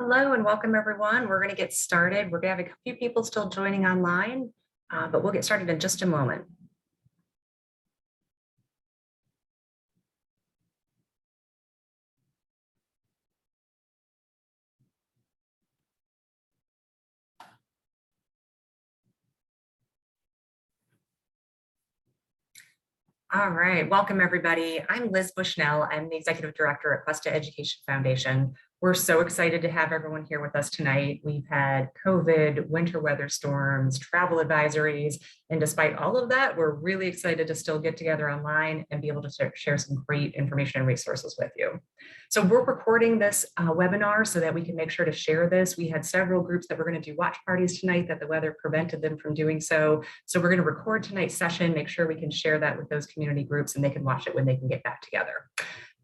Hello and welcome everyone. We're going to get started. We're going to have a few people still joining online, but we'll get started in just a moment. All right, welcome everybody. I'm Liz Bushnell. I'm the Executive Director at Questa Education Foundation. We're so excited to have everyone here with us tonight. We've had COVID, winter weather storms, travel advisories, and despite all of that, we're really excited to still get together online and be able to share some great information and resources with you. So we're recording this webinar so that we can make sure to share this. We had several groups that were going to do watch parties tonight that the weather prevented them from doing so. So we're going to record tonight's session, make sure we can share that with those community groups and they can watch it when they can get back together.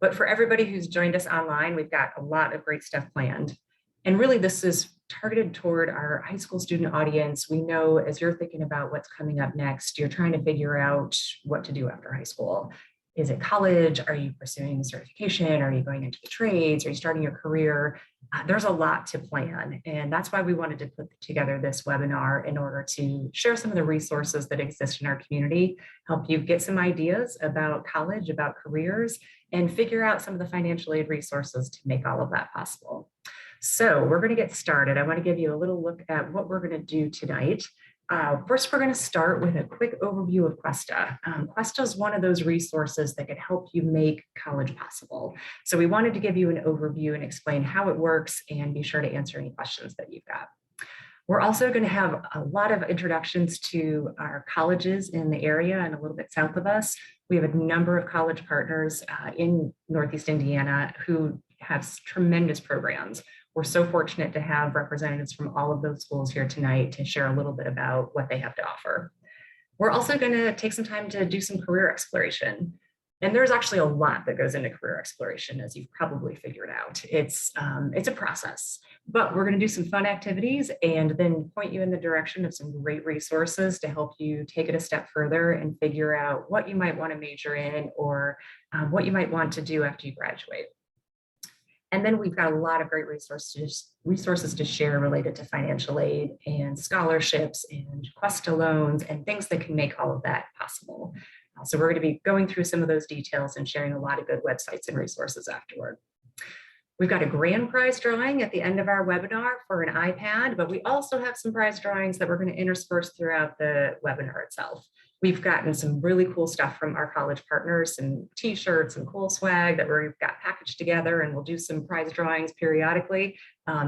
But for everybody who's joined us online, we've got a lot of great stuff planned. And really this is targeted toward our high school student audience. We know as you're thinking about what's coming up next, you're trying to figure out what to do after high school. Is it college? Are you pursuing certification? Are you going into the trades? Are you starting your career? There's a lot to plan. And that's why we wanted to put together this webinar in order to share some of the resources that exist in our community, help you get some ideas about college, about careers, and figure out some of the financial aid resources to make all of that possible. So we're going to get started. I want to give you a little look at what we're going to do tonight. First, we're going to start with a quick overview of Questa. Questa is one of those resources that can help you make college possible. So we wanted to give you an overview and explain how it works and be sure to answer any questions that you've got. We're also going to have a lot of introductions to our colleges in the area and a little bit south of us. We have a number of college partners in Northeast Indiana who have tremendous programs. We're so fortunate to have representatives from all of those schools here tonight to share a little bit about what they have to offer. We're also going to take some time to do some career exploration. And there's actually a lot that goes into career exploration, as you've probably figured out. It's a process, but we're going to do some fun activities and then point you in the direction of some great resources to help you take it a step further and figure out what you might want to major in or what you might want to do after you graduate. And then we've got a lot of great resources to share related to financial aid and scholarships and Questa loans and things that can make all of that possible. So we're going to be going through some of those details and sharing a lot of good websites and resources afterward. We've got a grand prize drawing at the end of our webinar for an iPad, but we also have some prize drawings that we're going to intersperse throughout the webinar itself. We've gotten some really cool stuff from our college partners, some t-shirts and cool swag that we've got packaged together, and we'll do some prize drawings periodically.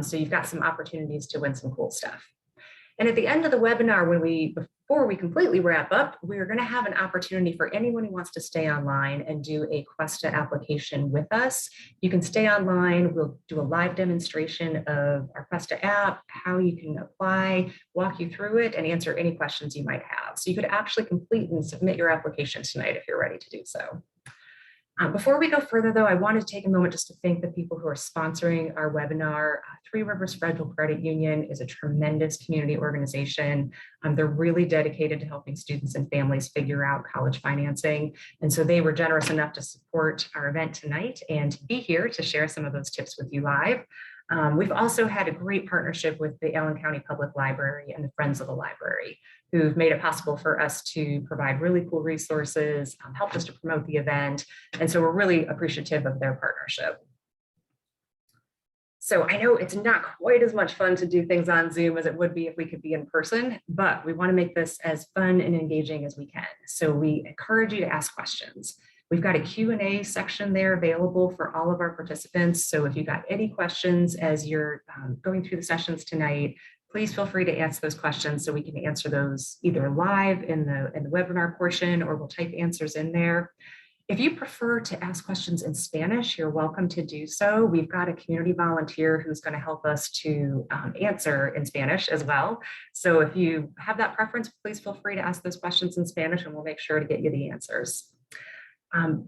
So you've got some opportunities to win some cool stuff. And at the end of the webinar, before we completely wrap up, we're going to have an opportunity for anyone who wants to stay online and do a Questa application with us. You can stay online. We'll do a live demonstration of our Questa app, how you can apply, walk you through it, and answer any questions you might have. So you could actually complete and submit your application tonight if you're ready to do so. Before we go further, though, I want to take a moment just to thank the people who are sponsoring our webinar. Three Rivers Federal Credit Union is a tremendous community organization. They're really dedicated to helping students and families figure out college financing. And so they were generous enough to support our event tonight and to be here to share some of those tips with you live. We've also had a great partnership with the Allen County Public Library and the Friends of the Library, who've made it possible for us to provide really cool resources, helped us to promote the event. And so we're really appreciative of their partnership. So I know it's not quite as much fun to do things on Zoom as it would be if we could be in person, but we want to make this as fun and engaging as we can. So we encourage you to ask questions. We've got a Q&A section there available for all of our participants. So if you've got any questions as you're going through the sessions tonight, please feel free to ask those questions so we can answer those either live in the webinar portion, or we'll type answers in there. If you prefer to ask questions in Spanish, you're welcome to do so. We've got a community volunteer who's going to help us to answer in Spanish as well. So if you have that preference, please feel free to ask those questions in Spanish and we'll make sure to get you the answers.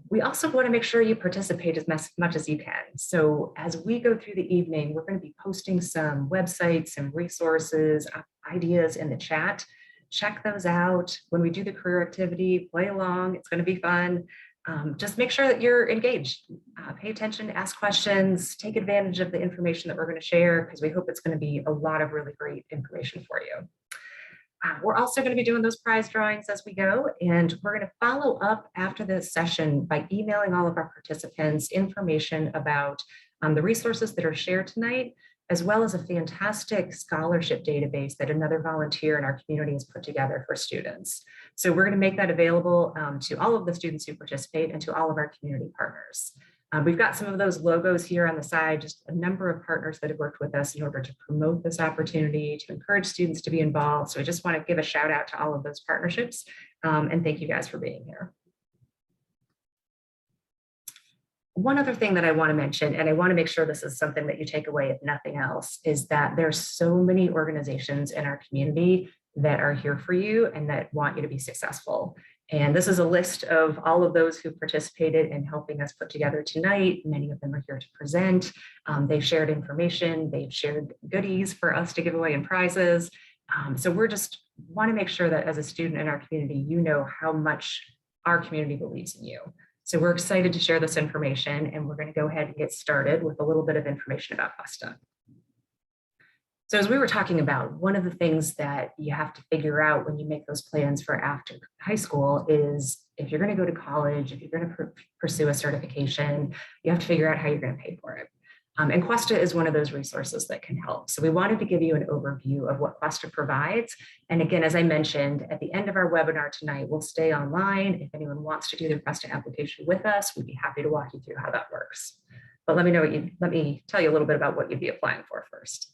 We also want to make sure you participate as much as you can. So as we go through the evening, we're going to be posting some websites and resources, ideas in the chat. Check those out. When we do the career activity, play along. It's going to be fun. Just make sure that you're engaged. Pay attention, ask questions, take advantage of the information that we're going to share because we hope it's going to be a lot of really great information for you. We're also going to be doing those prize drawings as we go, and we're going to follow up after this session by emailing all of our participants information about the resources that are shared tonight, as well as a fantastic scholarship database that another volunteer in our community has put together for students. So we're going to make that available to all of the students who participate and to all of our community partners. We've got some of those logos here on the side, just a number of partners that have worked with us in order to promote this opportunity, to encourage students to be involved. So I just want to give a shout out to all of those partnerships and thank you guys for being here. One other thing that I want to mention, and I want to make sure this is something that you take away if nothing else, is that there's so many organizations in our community that are here for you and that want you to be successful. And this is a list of all of those who participated in helping us put together tonight. Many of them are here to present. They've shared information, they've shared goodies for us to give away in prizes. So we're just want to make sure that as a student in our community, you know how much our community believes in you. So we're excited to share this information and we're going to go ahead and get started with a little bit of information about Questa. So as we were talking about, one of the things that you have to figure out when you make those plans for after high school is if you're going to go to college, if you're going to pursue a certification, you have to figure out how you're going to pay for it. And Questa is one of those resources that can help. So we wanted to give you an overview of what Questa provides. And again, as I mentioned, at the end of our webinar tonight, we'll stay online. If anyone wants to do their Questa application with us, we'd be happy to walk you through how that works. But let me tell you a little bit about what you'd be applying for first.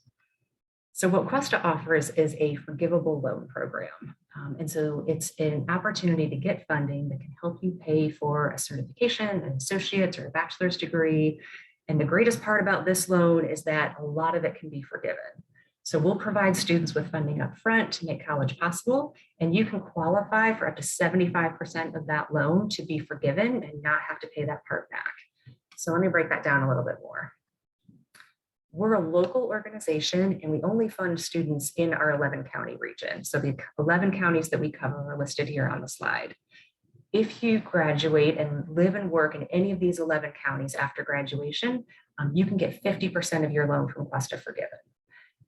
So what Questa offers is a forgivable loan program. And so it's an opportunity to get funding that can help you pay for a certification, an associate's or a bachelor's degree. And the greatest part about this loan is that a lot of it can be forgiven. So we'll provide students with funding up front to make college possible, and you can qualify for up to 75% of that loan to be forgiven and not have to pay that part back. So let me break that down a little bit more. We're a local organization and we only fund students in our 11 county region. So the 11 counties that we cover are listed here on the slide. If you graduate and live and work in any of these 11 counties after graduation, you can get 50% of your loan from Questa forgiven.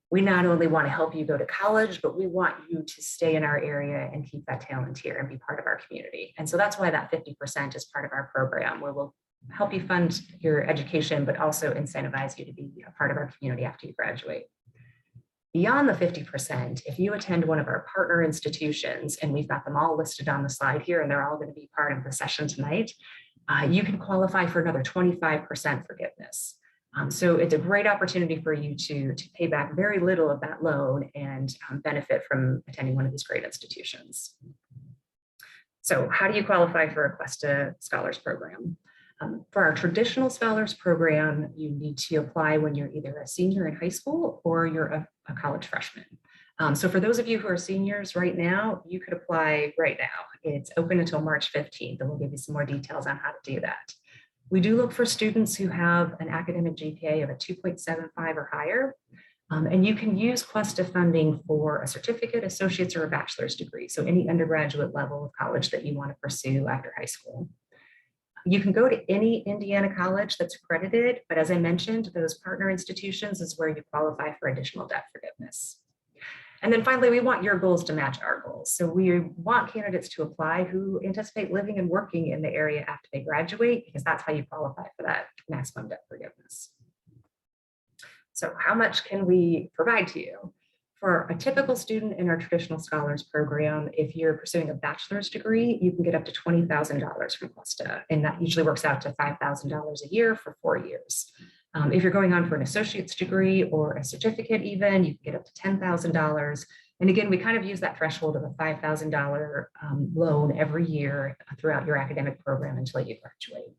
We not only want to help you go to college, but we want you to stay in our area and keep that talent here and be part of our community. And so that's why that 50% is part of our program, where we'll help you fund your education, but also incentivize you to be a part of our community after you graduate. Beyond the 50%, if you attend one of our partner institutions, and we've got them all listed on the slide here, and they're all going to be part of the session tonight, you can qualify for another 25% forgiveness. So it's a great opportunity for you to pay back very little of that loan and benefit from attending one of these great institutions. So how do you qualify for a Questa Scholars Program? For our traditional scholars program, you need to apply when you're either a senior in high school or you're a college freshman. So for those of you who are seniors right now, you could apply right now. It's open until March 15th, and we'll give you some more details on how to do that. We do look for students who have an academic GPA of a 2.75 or higher, and you can use Questa funding for a certificate, associate's, or a bachelor's degree. So any undergraduate level of college that you want to pursue after high school. You can go to any Indiana college that's accredited, but as I mentioned, those partner institutions is where you qualify for additional debt forgiveness. And then finally, we want your goals to match our goals. So we want candidates to apply who anticipate living and working in the area after they graduate, because that's how you qualify for that maximum debt forgiveness. So how much can we provide to you? For a typical student in our traditional scholars program, if you're pursuing a bachelor's degree, you can get up to $20,000 from Questa, and that usually works out to $5,000 a year for 4 years. If you're going on for an associate's degree or a certificate even, you can get up to $10,000. And again, we kind of use that threshold of a $5,000 loan every year throughout your academic program until you graduate.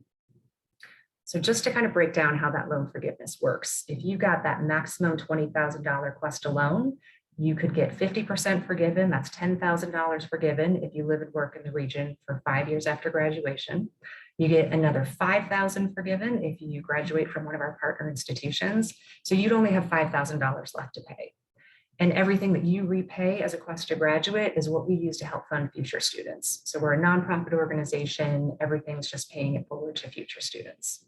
So just to kind of break down how that loan forgiveness works, if you got that maximum $20,000 Questa loan, you could get 50% forgiven. That's $10,000 forgiven if you live and work in the region for 5 years after graduation. You get another $5,000 forgiven if you graduate from one of our partner institutions. So you'd only have $5,000 left to pay. And everything that you repay as a Questa graduate is what we use to help fund future students. So we're a nonprofit organization. Everything's just paying it forward to future students.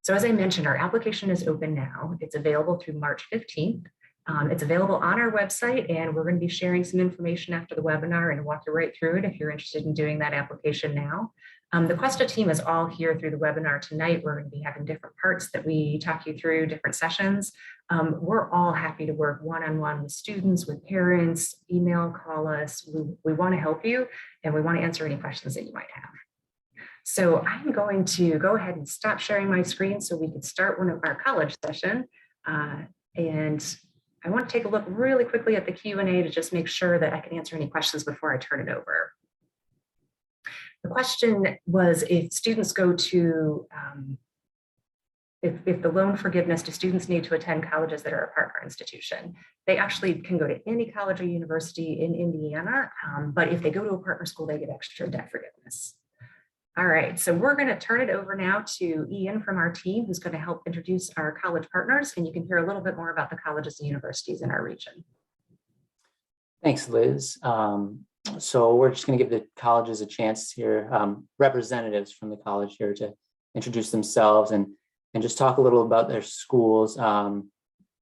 So as I mentioned, our application is open now. It's available through March 15th. It's available on our website, and we're going to be sharing some information after the webinar and walk you right through it if you're interested in doing that application now. The Questa team is all here through the webinar tonight. We're going to be having different parts that we talk you through, different sessions. We're all happy to work one-on-one with students, with parents, email, call us. We want to help you, and we want to answer any questions that you might have. So I'm going to go ahead and stop sharing my screen so we can start one of our college session. And I want to take a look really quickly at the Q&A to just make sure that I can answer any questions before I turn it over. The question was if students go to, if the loan forgiveness, do students need to attend colleges that are a partner institution? They actually can go to any college or university in Indiana, but if they go to a partner school, they get extra debt forgiveness. All right, so we're going to turn it over now to Ian from our team, who's going to help introduce our college partners, and you can hear a little bit more about the colleges and universities in our region. Thanks, Liz. So we're just going to give the colleges a chance here, representatives from the college here to introduce themselves and just talk a little about their schools.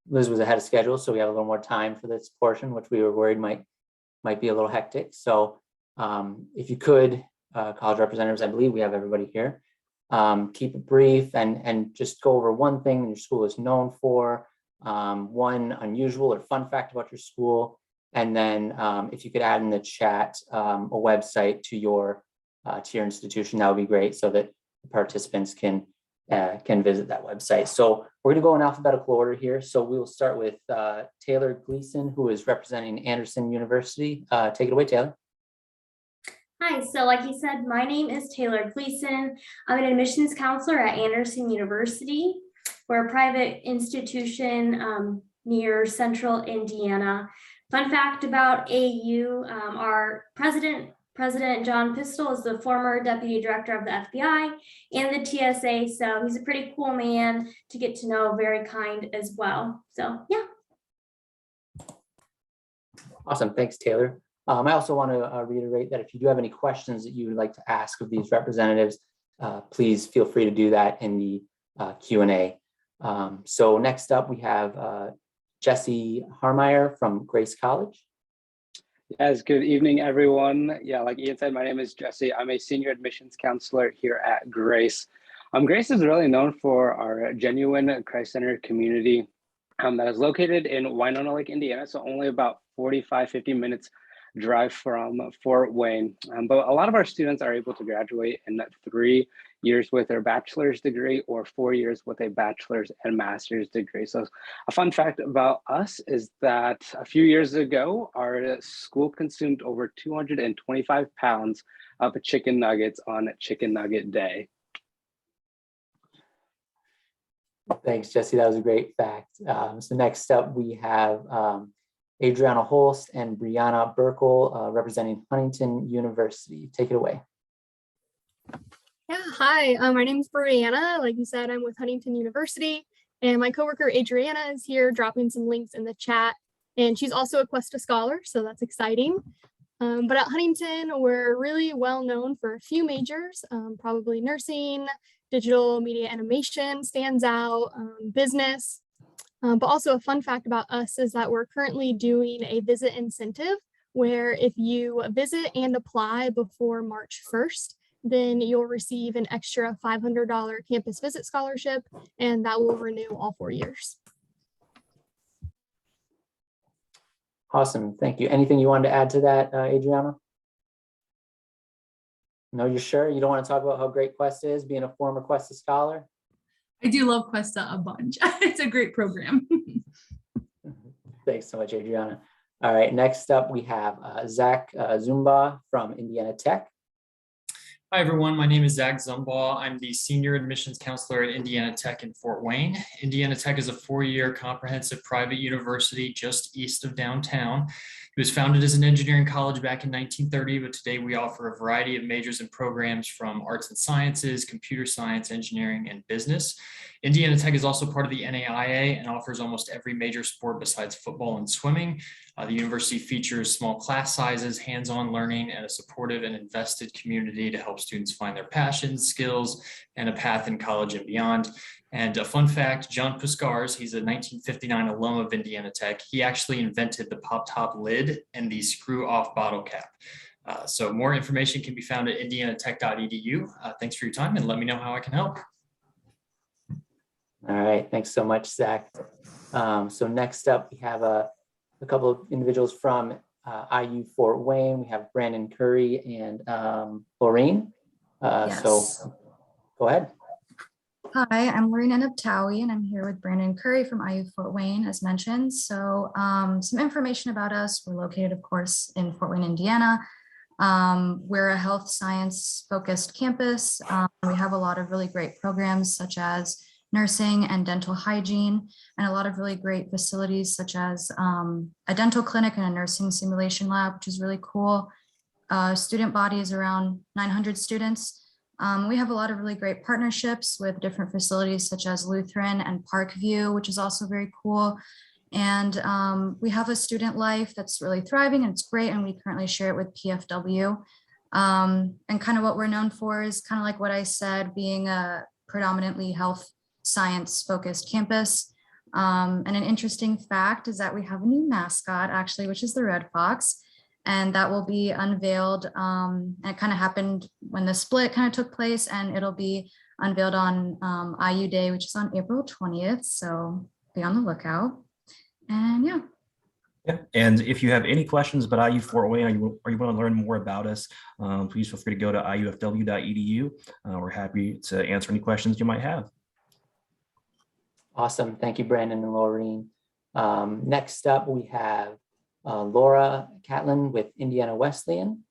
Liz was ahead of schedule, so we have a little more time for this portion, which we were worried might be a little hectic. So if you could, college representatives, I believe we have everybody here. Keep it brief and just go over one thing your school is known for, one unusual or fun fact about your school, and then if you could add in the chat a website to your institution, that would be great, so that participants can visit that website. So we're going to go in alphabetical order here. So we will start with Taylor Gleason, who is representing Anderson University. Take it away, Taylor. Hi, so like you said, my name is Taylor Gleason. I'm an admissions counselor at Anderson University. We're a private institution near central Indiana. Fun fact about AU, our President John Pistol is the former deputy director of the FBI and the TSA, so he's a pretty cool man to get to know, very kind as well. So yeah. Awesome, thanks, Taylor. I also want to reiterate that if you do have any questions that you would like to ask of these representatives, please feel free to do that in the Q&A. So next up, we have Jesse Harmeyer from Grace College. Yes, good evening, everyone. Yeah, like Ian said, my name is Jesse. I'm a senior admissions counselor here at Grace. Grace is really known for our genuine Christ-centered community that is located in Winona Lake, Indiana, so only about 45-50 minutes drive from Fort Wayne. But a lot of our students are able to graduate in 3 years with their bachelor's degree or 4 years with a bachelor's and master's degree. So a fun fact about us is that a few years ago, our school consumed over 225 pounds of chicken nuggets on Chicken Nugget Day. Thanks, Jesse. That was a great fact. So next up, we have Adriana Holst and Brianna Burkle representing Huntington University. Take it away. Yeah, hi, my name is Brianna. Like you said, I'm with Huntington University, and my coworker Adriana is here dropping some links in the chat, and she's also a Questa scholar, so that's exciting. But at Huntington, we're really well known for a few majors, probably nursing, digital media animation stands out, business. But also a fun fact about us is that we're currently doing a visit incentive where if you visit and apply before March 1st, then you'll receive an extra $500 campus visit scholarship, and that will renew all 4 years. Awesome, thank you. Anything you wanted to add to that, Adriana? No, you're sure? You don't want to talk about how great Questa is, being a former Questa scholar? I do love Questa a bunch. It's a great program. Thanks so much, Adriana. All right, next up we have Zach Zumba from Indiana Tech. Hi, everyone. My name is Zach Zumbaugh. I'm the Senior Admissions Counselor at Indiana Tech in Fort Wayne. Indiana Tech is a four-year comprehensive private university just east of downtown. It was founded as an engineering college back in 1930, but today we offer a variety of majors and programs from arts and sciences, computer science, engineering, and business. Indiana Tech is also part of the NAIA and offers almost every major sport besides football and swimming. The university features small class sizes, hands-on learning, and a supportive and invested community to help students find their passions, skills, and a path in college and beyond. And a fun fact, John Puskars, he's a 1959 alum of Indiana Tech. He actually invented the pop-top lid and the screw-off bottle cap. So more information can be found at indianatech.edu. Thanks for your time, and let me know how I can help. All right, thanks so much, Zach. So next up, we have a couple of individuals from IU Fort Wayne. We have Brandon Curry and Lorraine. So go ahead. Hi, I'm Lorraine Anabtawi, and I'm here with Brandon Curry from IU Fort Wayne, as mentioned. So some information about us. We're located, of course, in Fort Wayne, Indiana. We're a health science focused campus. We have a lot of really great programs such as nursing and dental hygiene, and a lot of really great facilities such as a dental clinic and a nursing simulation lab, which is really cool. Student body is around 900 students. We have a lot of really great partnerships with different facilities such as Lutheran and Parkview, which is also very cool. And we have a student life that's really thriving and it's great. And we currently share it with PFW. And kind of what we're known for is kind of like what I said, being a predominantly health science focused campus. And an interesting fact is that we have a new mascot actually, which is the Red Fox. And that will be unveiled. And it kind of happened when the split kind of took place, and it'll be unveiled on IU Day, which is on April 20th. So be on the lookout. And yeah. Yeah, and if you have any questions about IU Fort Wayne, or you want to learn more about us, please feel free to go to iufw.edu. We're happy to answer any questions you might have. Awesome. Thank you, Brandon and Laureen. Next up, we have Laura Catlin with Indiana Wesleyan.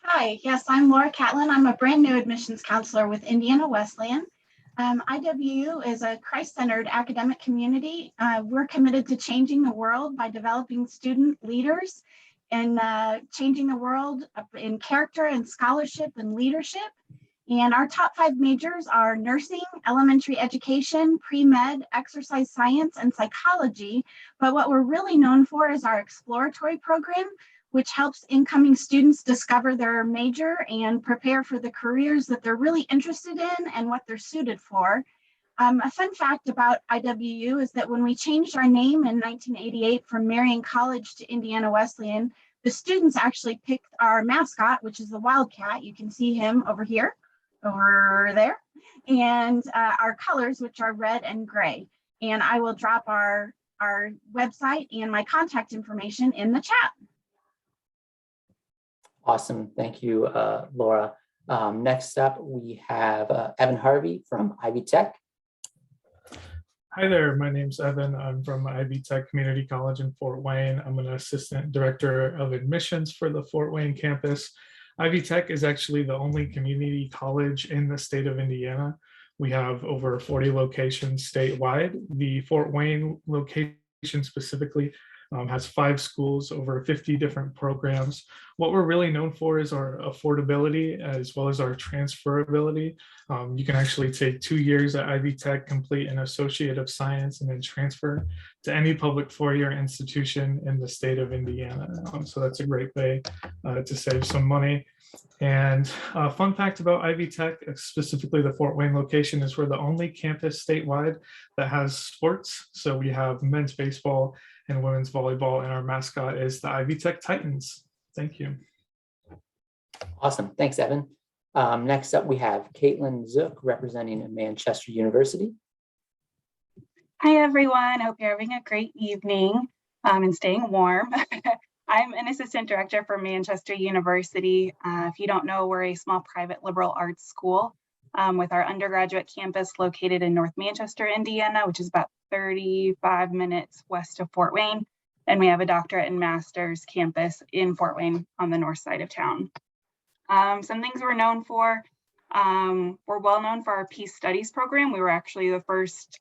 Hi, yes, I'm Laura Catlin. I'm a brand new admissions counselor with Indiana Wesleyan. IWU is a Christ-centered academic community. We're committed to changing the world by developing student leaders and changing the world in character and scholarship and leadership. And our top 5 majors are nursing, elementary education, pre-med, exercise science, and psychology. But what we're really known for is our exploratory program, which helps incoming students discover their major and prepare for the careers that they're really interested in and what they're suited for. A fun fact about IWU is that when we changed our name in 1988 from Marian College to Indiana Wesleyan, the students actually picked our mascot, which is the Wildcat. You can see him over here, over there, and our colors, which are red and gray. And I will drop our website and my contact information in the chat. Awesome. Thank you, Laura. Next up, we have Evan Harvey from Ivy Tech. Hi there, my name's Evan. I'm from Ivy Tech Community College in Fort Wayne. I'm an assistant director of admissions for the Fort Wayne campus. Ivy Tech is actually the only community college in the state of Indiana. We have over 40 locations statewide. The Fort Wayne location specifically has 5 schools, over 50 different programs. What we're really known for is our affordability as well as our transferability. You can actually take 2 years at Ivy Tech, complete an Associate of Science, and then transfer to any public 4-year institution in the state of Indiana. So that's a great way to save some money. And a fun fact about Ivy Tech, specifically the Fort Wayne location, is we're the only campus statewide that has sports. So we have men's baseball and women's volleyball, and our mascot is the Ivy Tech Titans. Thank you. Awesome. Thanks, Evan. Next up, we have Caitlin Zook representing Manchester University. Hi, everyone. I hope you're having a great evening and staying warm. I'm an assistant director for Manchester University. If you don't know, we're a small private liberal arts school with our undergraduate campus located in North Manchester, Indiana, which is about 35 minutes west of Fort Wayne. And we have a doctorate and master's campus in Fort Wayne on the north side of town. Some things we're known for. We're well known for our Peace Studies program. We were actually the first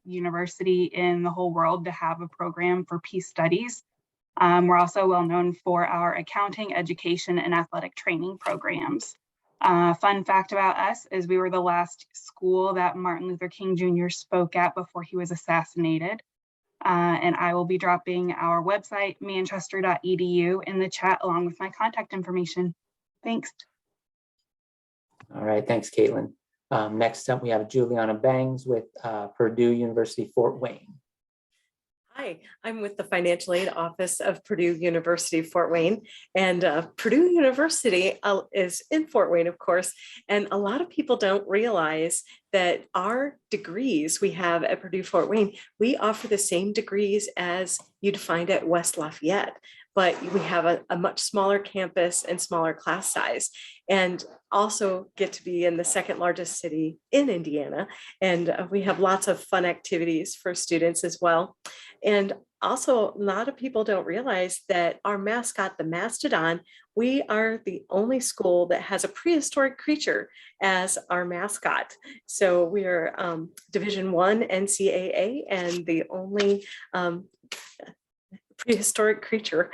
university in the whole world to have a program for peace studies. We're also well known for our accounting, education, and athletic training programs. Fun fact about us is we were the last school that Martin Luther King Jr. spoke at before he was assassinated. And I will be dropping our website, manchester.edu, in the chat along with my contact information. Thanks. All right, thanks, Caitlin. Next up, we have Juliana Bangs with Purdue University, Fort Wayne. Hi, I'm with the Financial Aid Office of Purdue University, Fort Wayne. And Purdue University is in Fort Wayne, of course. And a lot of people don't realize that our degrees we have at Purdue Fort Wayne, we offer the same degrees as you'd find at West Lafayette, but we have a much smaller campus and smaller class size, and also get to be in the second largest city in Indiana. And we have lots of fun activities for students as well. And also, a lot of people don't realize that our mascot, the mastodon, we are the only school that has a prehistoric creature as our mascot. So we are Division I NCAA and the only prehistoric creature.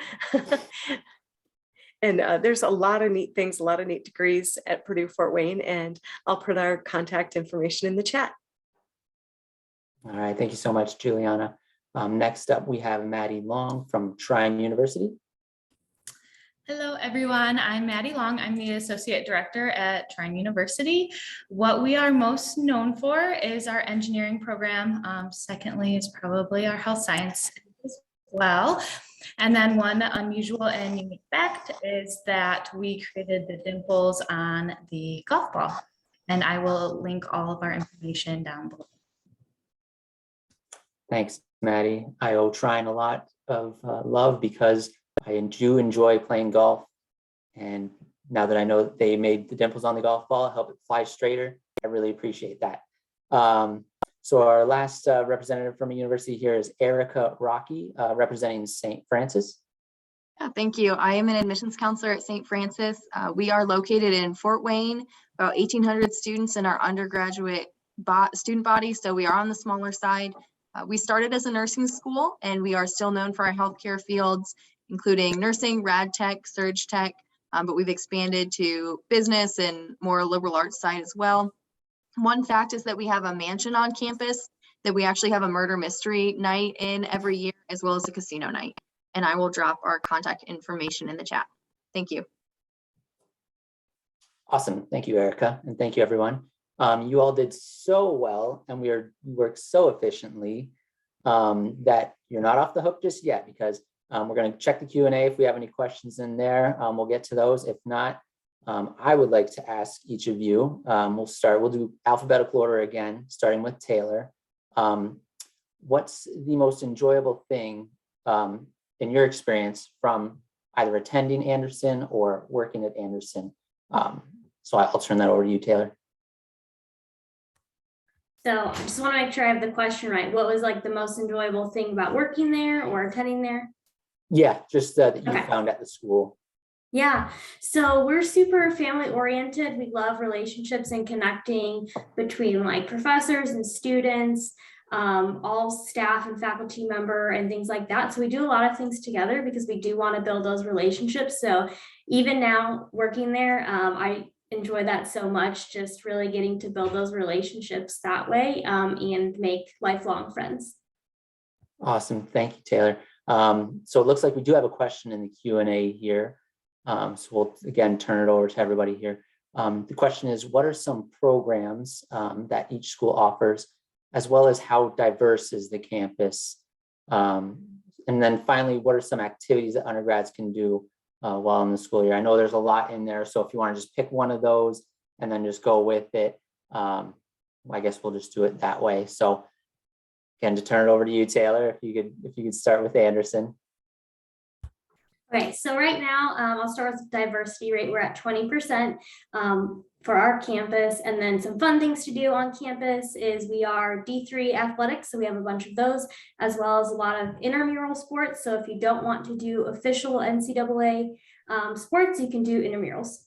And there's a lot of neat things, a lot of neat degrees at Purdue Fort Wayne, and I'll put our contact information in the chat. All right, thank you so much, Juliana. Next up, we have Maddie Long from Trine University. Hello, everyone. I'm Maddie Long. I'm the Associate Director at Trine University. What we are most known for is our engineering program. Secondly is probably our health science as well. And then one unusual and unique fact is that we created the dimples on the golf ball. And I will link all of our information down below. Thanks, Maddie. I owe Trine a lot of love because I do enjoy playing golf. And now that I know that they made the dimples on the golf ball help it fly straighter, I really appreciate that. So our last representative from a university here is Erica Rocky, representing St. Francis. Yeah, thank you. I am an admissions counselor at St. Francis. We are located in Fort Wayne, about 1,800 students in our undergraduate student body, so we are on the smaller side. We started as a nursing school, and we are still known for our healthcare fields, including nursing, rad tech, surge tech, but we've expanded to business and more liberal arts side as well. One fact is that we have a mansion on campus that we actually have a murder mystery night in every year, as well as a casino night. And I will drop our contact information in the chat. Thank you. Awesome. Thank you, Erica. And thank you, everyone. You all did so well, and we worked so efficiently that you're not off the hook just yet, because we're going to check the Q&A. If we have any questions in there, we'll get to those. If not, I would like to ask each of you, we'll do alphabetical order again, starting with Taylor. What's the most enjoyable thing in your experience from either attending Anderson or working at Anderson? So I'll turn that over to you, Taylor. So I just want to make sure I have the question right. What was like the most enjoyable thing about working there or attending there? Yeah, just that you found at the school. Yeah, so we're super family oriented. We love relationships and connecting between like professors and students, all staff and faculty member and things like that. So we do a lot of things together because we do want to build those relationships. So even now working there, I enjoy that so much, just really getting to build those relationships that way and make lifelong friends. Awesome. Thank you, Taylor. So it looks like we do have a question in the Q&A here. So we'll again turn it over to everybody here. The question is, what are some programs that each school offers, as well as how diverse is the campus? And then finally, what are some activities that undergrads can do while in the school year? I know there's a lot in there, so if you want to just pick one of those and then just go with it, I guess we'll just do it that way. So again, to turn it over to you, Taylor, if you could start with Anderson. Okay, so right now, I'll start with diversity rate. We're at 20% for our campus. And then some fun things to do on campus is we are D3 athletics. So we have a bunch of those, as well as a lot of intramural sports. So if you don't want to do official NCAA sports, you can do intramurals.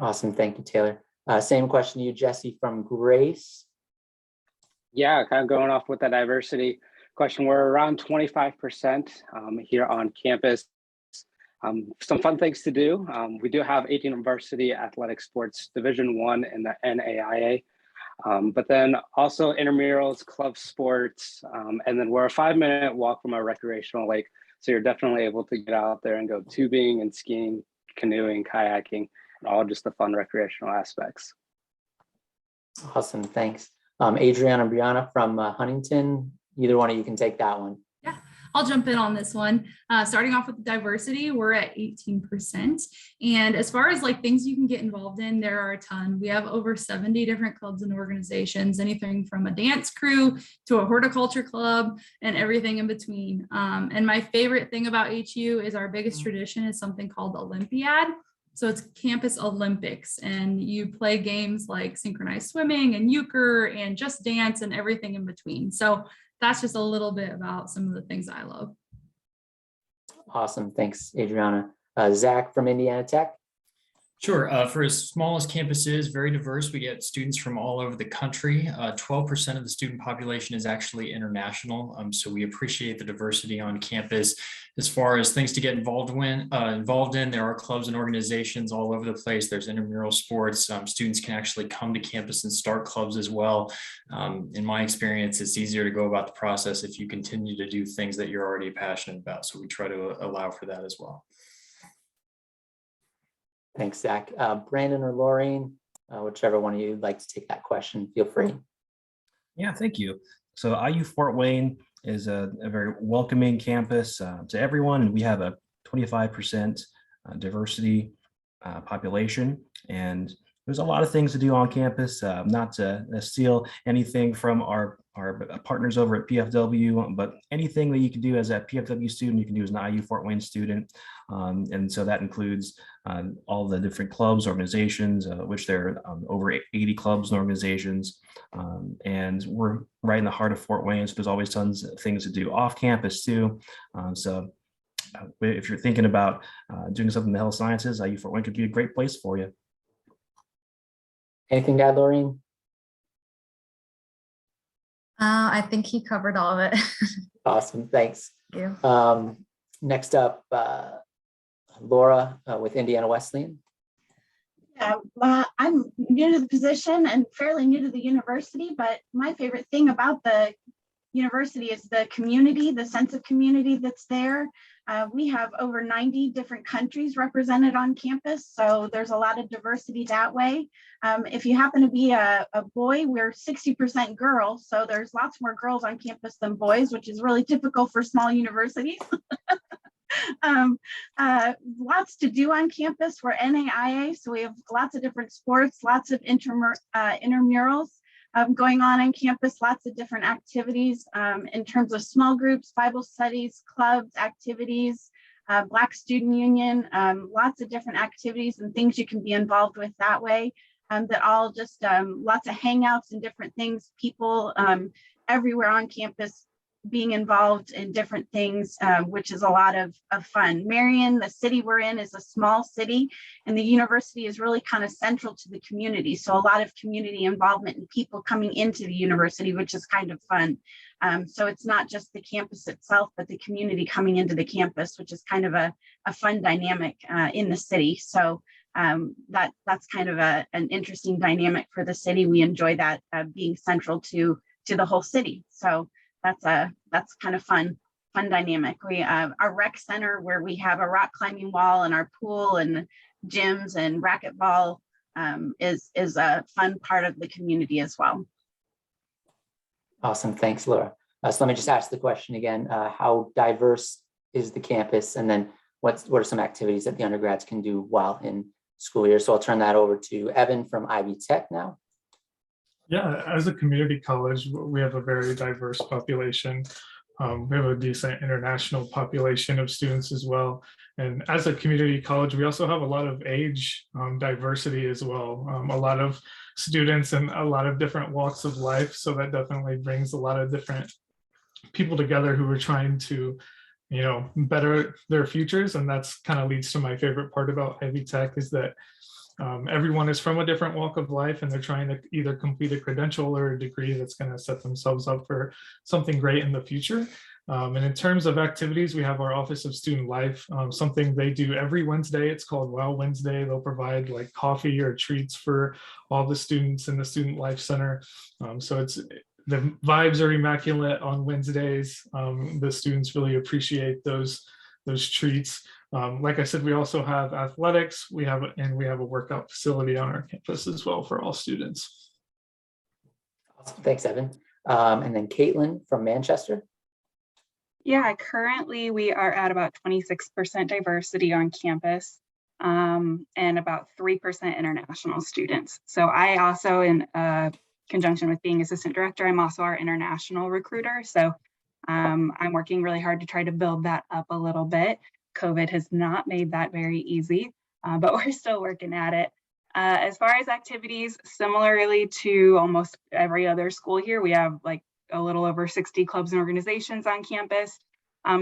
Awesome. Thank you, Taylor. Same question to you, Jesse from Grace. Yeah, kind of going off with the diversity question, we're around 25% here on campus. Some fun things to do. We do have 18 varsity athletic sports, Division I in the NAIA, but then also intramurals, club sports, and then we're a 5-minute walk from a recreational lake. So you're definitely able to get out there and go tubing and skiing, canoeing, kayaking, and all just the fun recreational aspects. Awesome. Thanks. Adriana and Brianna from Huntington. Either one of you can take that one. Yeah, I'll jump in on this one. Starting off with diversity, we're at 18%. And as far as like things you can get involved in, there are a ton. We have over 70 different clubs and organizations, anything from a dance crew to a horticulture club and everything in between. And my favorite thing about HU is our biggest tradition is something called Olympiad. So it's campus Olympics, and you play games like synchronized swimming and euchre and just dance and everything in between. So that's just a little bit about some of the things I love. Awesome. Thanks, Adriana. Zach from Indiana Tech. Sure. For as small as campus is, very diverse. We get students from all over the country. 12% of the student population is actually international. So we appreciate the diversity on campus. As far as things to get involved in, there are clubs and organizations all over the place. There's intramural sports. Students can actually come to campus and start clubs as well. In my experience, it's easier to go about the process if you continue to do things that you're already passionate about. So we try to allow for that as well. Thanks, Zach. Brandon or Laureen, whichever one of you would like to take that question, feel free. Yeah, thank you. So IU Fort Wayne is a very welcoming campus to everyone, and we have a 25% diversity population. And there's a lot of things to do on campus, not to steal anything from our partners over at PFW, but anything that you can do as a PFW student, you can do as an IU Fort Wayne student. And so that includes all the different clubs, organizations, which there are over 80 clubs and organizations. And we're right in the heart of Fort Wayne, so there's always tons of things to do off campus too. So if you're thinking about doing something in the health sciences, IU Fort Wayne could be a great place for you. Anything to add, Laureen? I think he covered all of it. Awesome. Thanks. Thank you. Next up, Laura with Indiana Wesleyan. Yeah, I'm new to the position and fairly new to the university, but my favorite thing about the university is the community, the sense of community that's there. We have over 90 different countries represented on campus, so there's a lot of diversity that way. If you happen to be a boy, we're 60% girls, so there's lots more girls on campus than boys, which is really typical for small universities. Lots to do on campus. We're NAIA, so we have lots of different sports, lots of intramurals going on campus, lots of different activities in terms of small groups, Bible studies, clubs, activities, Black Student Union, lots of different activities and things you can be involved with that way. That all just lots of hangouts and different things, people everywhere on campus being involved in different things, which is a lot of fun. Marion, the city we're in, is a small city, and the university is really kind of central to the community. So a lot of community involvement and people coming into the university, which is kind of fun. So it's not just the campus itself, but the community coming into the campus, which is kind of a fun dynamic in the city. So that's kind of an interesting dynamic for the city. We enjoy that being central to the whole city. So that's kind of fun dynamic. We our rec center, where we have a rock climbing wall and our pool and gyms and racquetball is a fun part of the community as well. Awesome. Thanks, Laura. So let me just ask the question again. How diverse is the campus? And then what are some activities that the undergrads can do while in school year? So I'll turn that over to Evan from Ivy Tech now. Yeah, as a community college, we have a very diverse population. We have a decent international population of students as well. And as a community college, we also have a lot of age diversity as well. A lot of students in a lot of different walks of life. So that definitely brings a lot of different people together who are trying to, better their futures. And that's kind of leads to my favorite part about Ivy Tech is that everyone is from a different walk of life and they're trying to either complete a credential or a degree that's going to set themselves up for something great in the future. And in terms of activities, we have our Office of Student Life, something they do every Wednesday. It's called Wow Wednesday. They'll provide like coffee or treats for all the students in the Student Life Center. So the vibes are immaculate on Wednesdays. The students really appreciate those treats. Like I said, we also have athletics. We have a workout facility on our campus as well for all students. Awesome. Thanks, Evan. And then Caitlin from Manchester. Yeah, currently we are at about 26% diversity on campus and about 3% international students. So I also, in conjunction with being assistant director, I'm also our international recruiter. So I'm working really hard to try to build that up a little bit. COVID has not made that very easy, but we're still working at it. As far as activities, similarly to almost every other school here, we have like a little over 60 clubs and organizations on campus.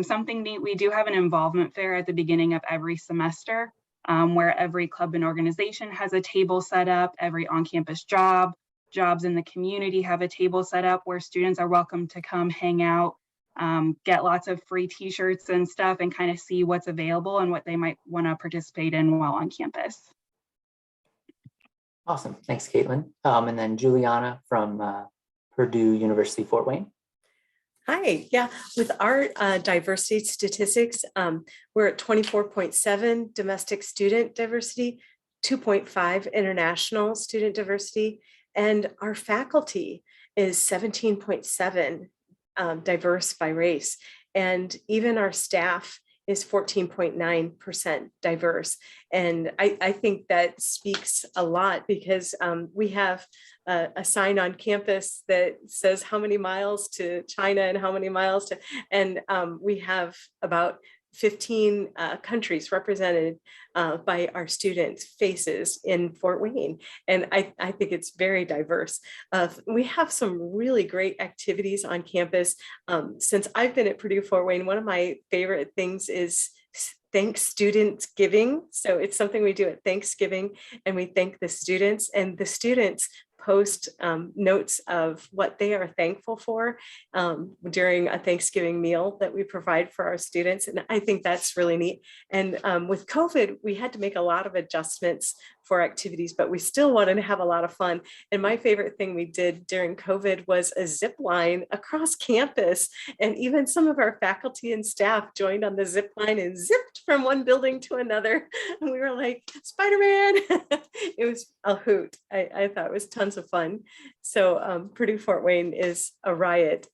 Something neat, we do have an involvement fair at the beginning of every semester where every club and organization has a table set up. Every on-campus jobs in the community have a table set up where students are welcome to come hang out, get lots of free t-shirts and stuff and kind of see what's available and what they might want to participate in while on campus. Awesome. Thanks, Caitlin. And then Juliana from Purdue University, Fort Wayne. Hi, yeah, with our diversity statistics, we're at 24.7 domestic student diversity, 2.5 international student diversity, and our faculty is 17.7 diverse by race. And even our staff is 14.9% diverse. And I think that speaks a lot because we have a sign on campus that says how many miles to China and how many miles to, and we have about 15 countries represented by our students' faces in Fort Wayne. And I think it's very diverse. We have some really great activities on campus. Since I've been at Purdue Fort Wayne, one of my favorite things is Thanks Student Giving. So it's something we do at Thanksgiving and we thank the students, and the students post notes of what they are thankful for during a Thanksgiving meal that we provide for our students. And I think that's really neat. And with COVID, we had to make a lot of adjustments for activities, but we still wanted to have a lot of fun. And my favorite thing we did during COVID was a zip line across campus. And even some of our faculty and staff joined on the zip line and zipped from one building to another. And we were like, Spider-Man. It was a hoot. I thought it was tons of fun. So Purdue Fort Wayne is a riot.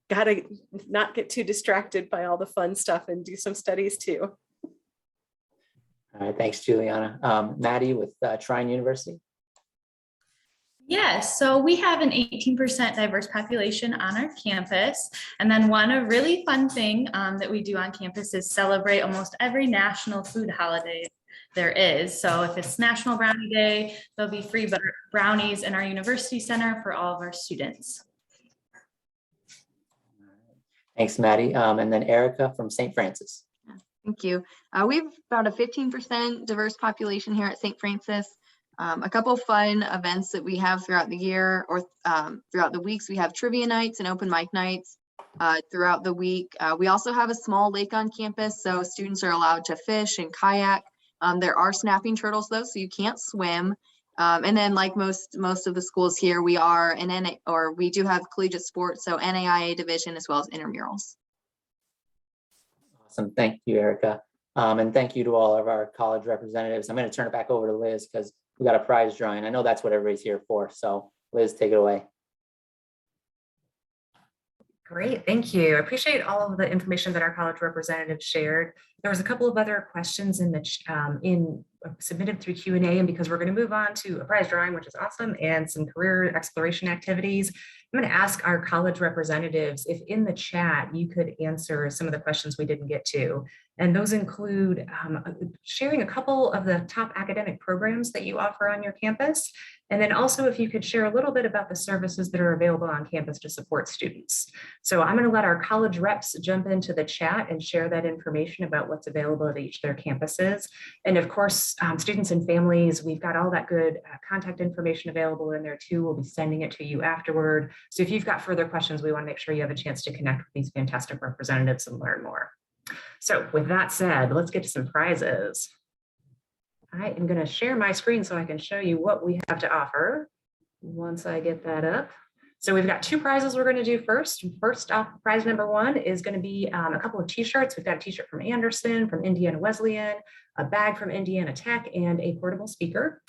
Gotta not get too distracted by all the fun stuff and do some studies too. All right, thanks, Juliana. Maddie with Trine University. Yes, so we have an 18% diverse population on our campus. And then a really fun thing that we do on campus is celebrate almost every national food holiday there is. So if it's National Brownie Day, there'll be free brownies in our university center for all of our students. Thanks, Maddie. And then Erica from St. Francis. Thank you. We have about a 15% diverse population here at St. Francis. A couple fun events that we have throughout the year or throughout the weeks. We have trivia nights and open mic nights throughout the week. We also have a small lake on campus, so students are allowed to fish and kayak. There are snapping turtles though, so you can't swim. And then like most of the schools here, we are we do have collegiate sports, so NAIA division as well as intramurals. Awesome. Thank you, Erica. And thank you to all of our college representatives. I'm going to turn it back over to Liz because we got a prize drawing. I know that's what everybody's here for. So Liz, take it away. Great, thank you. I appreciate all of the information that our college representatives shared. There was a couple of other questions in the submitted through Q&A, and because we're going to move on to a prize drawing, which is awesome, and some career exploration activities, I'm going to ask our college representatives if in the chat you could answer some of the questions we didn't get to. And those include sharing a couple of the top academic programs that you offer on your campus. And then also if you could share a little bit about the services that are available on campus to support students. So I'm going to let our college reps jump into the chat and share that information about what's available at each of their campuses. And of course, students and families, we've got all that good contact information available in there too. We'll be sending it to you afterward. So if you've got further questions, we want to make sure you have a chance to connect with these fantastic representatives and learn more. So with that said, let's get to some prizes. I am going to share my screen so I can show you what we have to offer once I get that up. So we've got two prizes we're going to do first. First off, prize number one is going to be a couple of t-shirts. We've got a t-shirt from Anderson, from Indiana Wesleyan, a bag from Indiana Tech, and a portable speaker.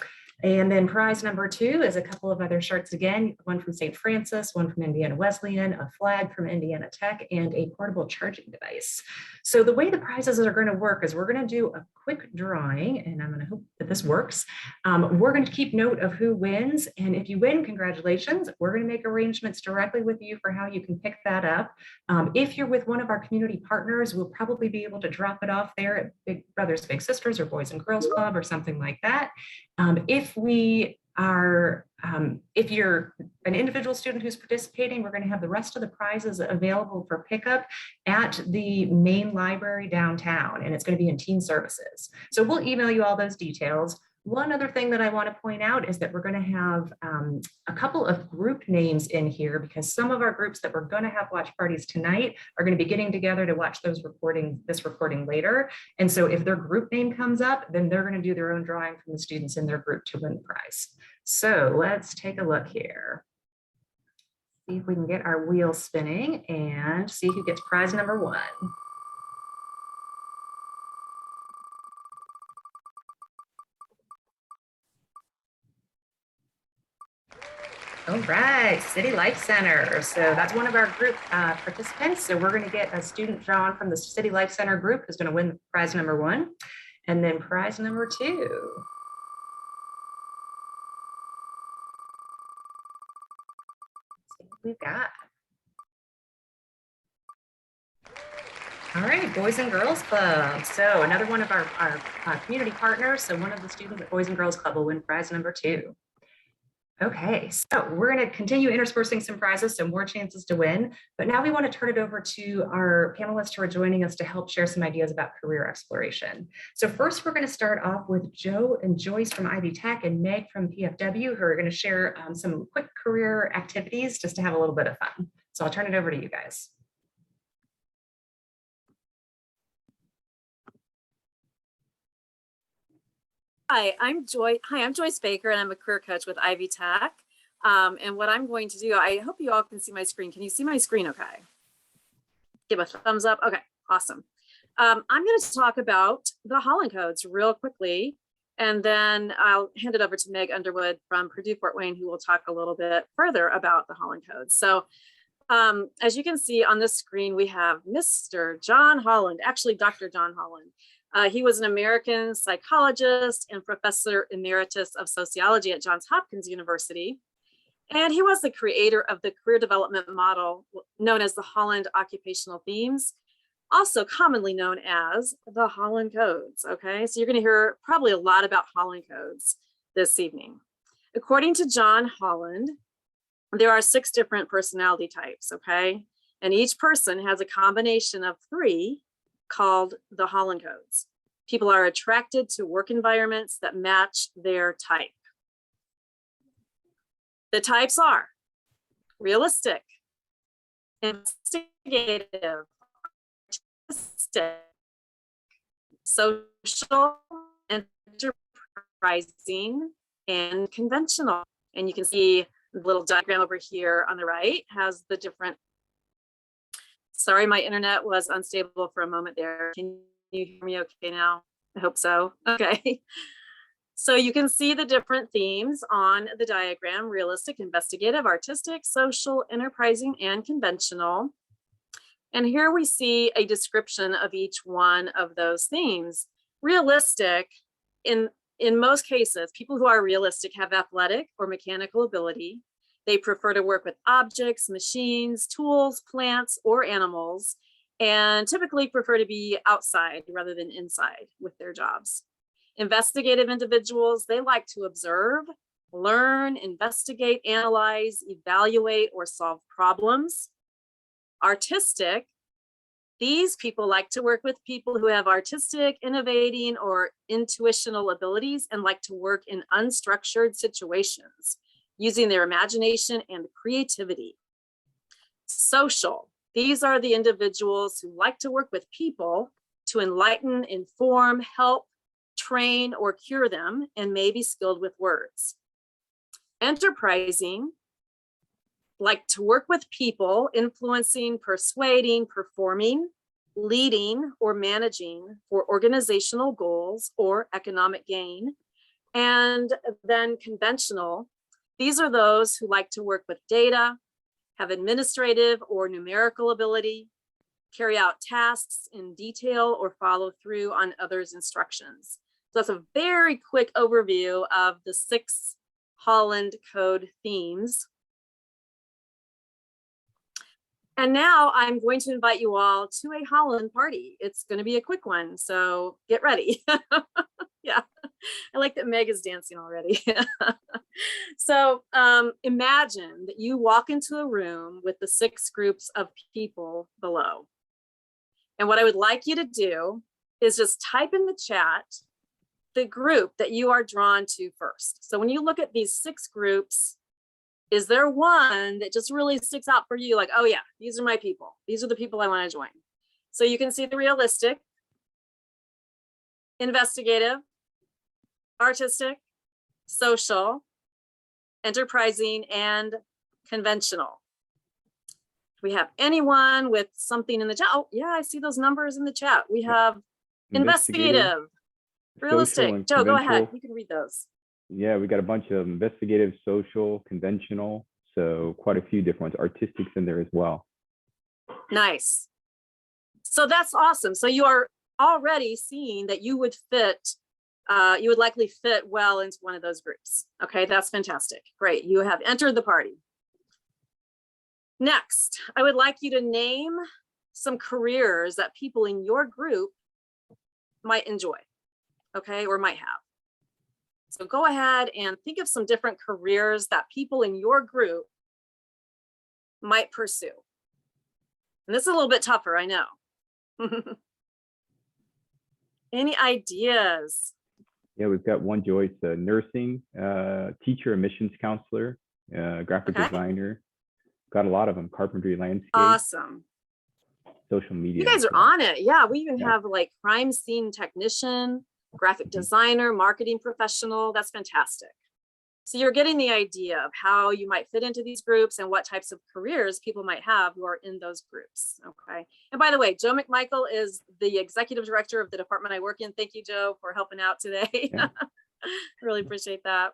And then prize number two is a couple of other shirts again, one from St. Francis, one from Indiana Wesleyan, a flag from Indiana Tech, and a portable charging device. So the way the prizes are going to work is we're going to do a quick drawing, and I'm going to hope that this works. We're going to keep note of who wins, and if you win, congratulations. We're going to make arrangements directly with you for how you can pick that up. If you're with one of our community partners, we'll probably be able to drop it off there at Big Brothers Big Sisters or Boys and Girls Club or something like that. If you're an individual student who's participating, we're going to have the rest of the prizes available for pickup at the main library downtown, and it's going to be in teen services. So we'll email you all those details. One other thing that I want to point out is that we're going to have a couple of group names in here, because some of our groups that we're going to have watch parties tonight are going to be getting together to watch this recording later. And so if their group name comes up, then they're going to do their own drawing from the students in their group to win the prize. So let's take a look here. See if we can get our wheel spinning and see who gets prize number one. All right, City Life Center. So that's one of our group participants. So we're going to get a student drawn from the City Life Center group who's going to win prize number one. And then prize number two. Let's see what we've got. All right, Boys and Girls Club. So another one of our community partners. So one of the students at Boys and Girls Club will win prize number two. Okay, so we're going to continue interspersing some prizes, so more chances to win. But now we want to turn it over to our panelists who are joining us to help share some ideas about career exploration. So first, we're going to start off with Joe and Joyce from Ivy Tech and Meg from PFW, who are going to share some quick career activities just to have a little bit of fun. So I'll turn it over to you guys. Hi, I'm Joyce Baker, and I'm a career coach with Ivy Tech. And what I'm going to do, I hope you all can see my screen. Can you see my screen okay? Give a thumbs up. Okay, awesome. I'm going to talk about the Holland Codes real quickly, and then I'll hand it over to Meg Underwood from Purdue Fort Wayne, who will talk a little bit further about the Holland Codes. So as you can see on this screen, we have Mr. John Holland, actually Dr. John Holland. He was an American psychologist and professor emeritus of sociology at Johns Hopkins University. And he was the creator of the career development model known as the Holland Occupational Themes, also commonly known as the Holland Codes. Okay, so you're going to hear probably a lot about Holland Codes this evening. According to John Holland, there are 6 different personality types. Okay, and each person has a combination of 3 called the Holland Codes. People are attracted to work environments that match their type. The types are realistic, investigative, artistic, social, enterprising, and conventional. And you can see the little diagram over here on the right has the different. Sorry, my internet was unstable for a moment there. Can you hear me okay now? I hope so. Okay. So you can see the different themes on the diagram: realistic, investigative, artistic, social, enterprising, and conventional. And here we see a description of each one of those themes. Realistic, in most cases, people who are realistic have athletic or mechanical ability. They prefer to work with objects, machines, tools, plants, or animals, and typically prefer to be outside rather than inside with their jobs. Investigative individuals, they like to observe, learn, investigate, analyze, evaluate, or solve problems. Artistic, these people like to work with people who have artistic, innovating, or intuitional abilities and like to work in unstructured situations, using their imagination and creativity. Social, these are the individuals who like to work with people to enlighten, inform, help, train, or cure them, and may be skilled with words. Enterprising, like to work with people, influencing, persuading, performing, leading, or managing for organizational goals or economic gain. And then conventional, these are those who like to work with data, have administrative or numerical ability, carry out tasks in detail, or follow through on others' instructions. So that's a very quick overview of the 6 Holland Code themes. And now I'm going to invite you all to a Holland party. It's going to be a quick one, so get ready. Yeah, I like that Meg is dancing already. So imagine that you walk into a room with the 6 groups of people below. And what I would like you to do is just type in the chat the group that you are drawn to first. So when you look at these 6 groups, is there one that just really sticks out for you? Like, oh yeah, these are my people. These are the people I want to join. So you can see the realistic, investigative, artistic, social, enterprising, and conventional. We have anyone with something in the chat? Oh yeah, I see those numbers in the chat. We have investigative, realistic. Joe, go ahead. You can read those. Yeah, we got a bunch of investigative, social, conventional. So quite a few different ones. Artistics in there as well. Nice. So that's awesome. So you are already seeing that you would fit, you would likely fit well into one of those groups. Okay, that's fantastic. Great. You have entered the party. Next, I would like you to name some careers that people in your group might enjoy, okay, or might have. So go ahead and think of some different careers that people in your group might pursue. And this is a little bit tougher, I know. Any ideas? Yeah, we've got one Joyce, nursing, teacher, admissions counselor, graphic designer. Got a lot of them, carpentry, landscape. Awesome. Social media. You guys are on it. Yeah, we even have like crime scene technician, graphic designer, marketing professional. That's fantastic. So you're getting the idea of how you might fit into these groups and what types of careers people might have who are in those groups. Okay. And by the way, Joe McMichael is the executive director of the department I work in. Thank you, Joe, for helping out today. Yeah. Really appreciate that.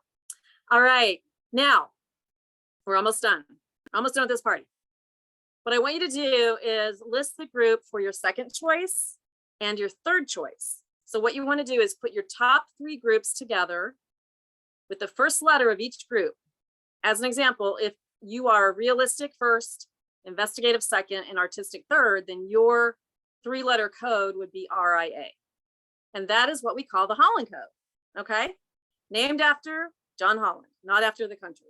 All right. Now we're almost done. Almost done with this party. What I want you to do is list the group for your second choice and your third choice. So what you want to do is put your top 3 groups together with the first letter of each group. As an example, if you are realistic first, investigative second, and artistic third, then your 3-letter code would be RIA. And that is what we call the Holland Code, okay? Named after John Holland, not after the country.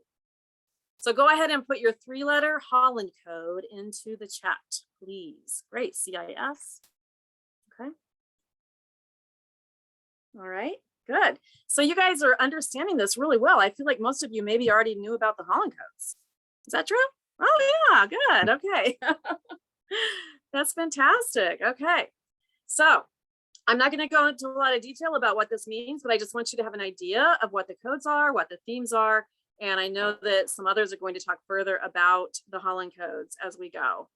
So go ahead and put your 3-letter Holland code into the chat, please. Great, CIS. Okay. All right, good. So you guys are understanding this really well. I feel like most of you maybe already knew about the Holland codes. Is that true? Oh yeah, good, okay. That's fantastic, okay. So I'm not gonna go into a lot of detail about what this means, but I just want you to have an idea of what the codes are, what the themes are, and I know that some others are going to talk further about the Holland codes as we go.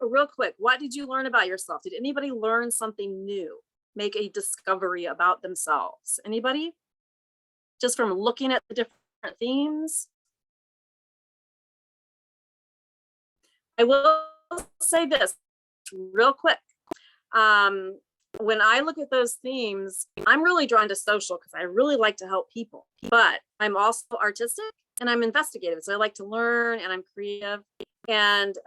Real quick, what did you learn about yourself? Did anybody learn something new? Make a discovery about themselves? Anybody? Just from looking at the different themes? I will say this real quick. When I look at those themes, I'm really drawn to social because I really like to help people, but I'm also artistic and I'm investigative. So I like to learn and I'm creative. And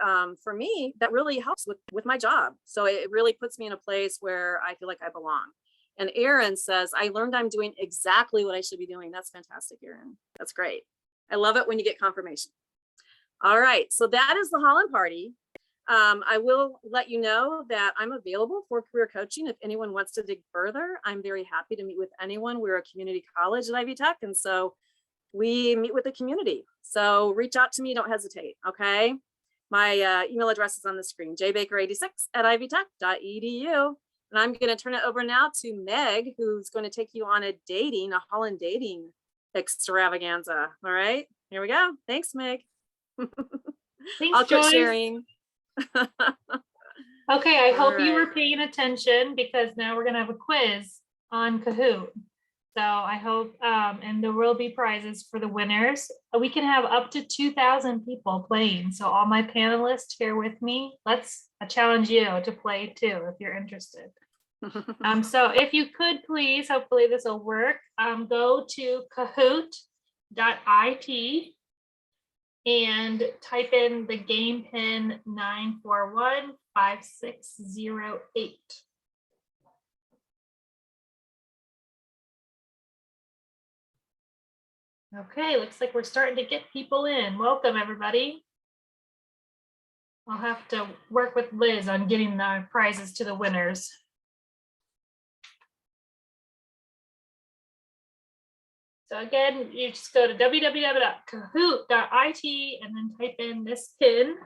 for me, that really helps with my job. So it really puts me in a place where I feel like I belong. And Erin says, I learned I'm doing exactly what I should be doing. That's fantastic, Erin. That's great. I love it when you get confirmation. All right, so that is the Holland Party. I will let you know that I'm available for career coaching. If anyone wants to dig further, I'm very happy to meet with anyone. We're a community college at Ivy Tech, and so we meet with the community. So reach out to me, don't hesitate, okay? My email address is on the screen, jbaker86@ivytech.edu. And I'm gonna turn it over now to Meg, who's gonna take you on a Holland dating extravaganza. All right, here we go. Thanks, Meg. Thanks, I'll quit Joyce. sharing. Okay, I hope you right. were paying attention because now we're gonna have a quiz on Kahoot. So I hope, and there will be prizes for the winners. We can have up to 2,000 people playing. So all my panelists here with me, I challenge you to play too, if you're interested. So if you could please, hopefully this will work, go to kahoot.it and type in the game pin 9415608. Okay, looks like we're starting to get people in. Welcome, everybody. I'll have to work with Liz on getting the prizes to the winners. So again, you just go to www.kahoot.it and then type in this pin.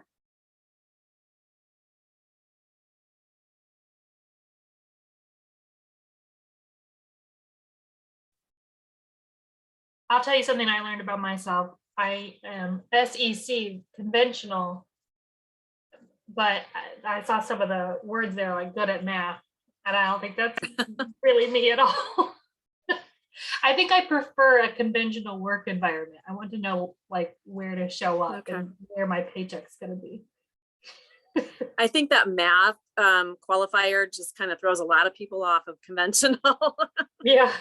I'll tell you something I learned about myself. I am SEC conventional, but I saw some of the words there like good at math, and I don't think that's really me at all. I think I prefer a conventional work environment. I want to know like where to show up and where my paycheck's going to be. I think that math qualifier just kind of throws a lot of people off of conventional. Yeah.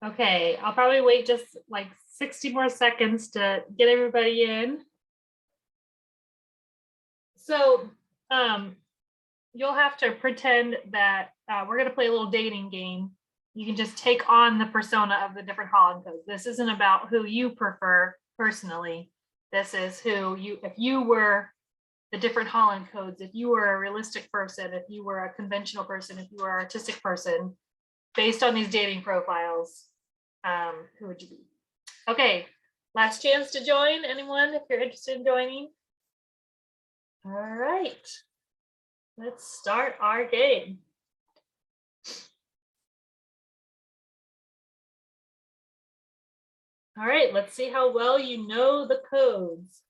Okay, I'll probably wait just like 60 more seconds to get everybody in. So you'll have to pretend that we're going to play a little dating game. You can just take on the persona of the different Holland codes. This isn't about who you prefer personally. This is who you, if you were the different Holland codes, if you were a realistic person, if you were a conventional person, if you were an artistic person, based on these dating profiles, who would you be? Okay, last chance to join. Anyone, if you're interested in joining? All right, let's start our game. All right, let's see how well you know the codes.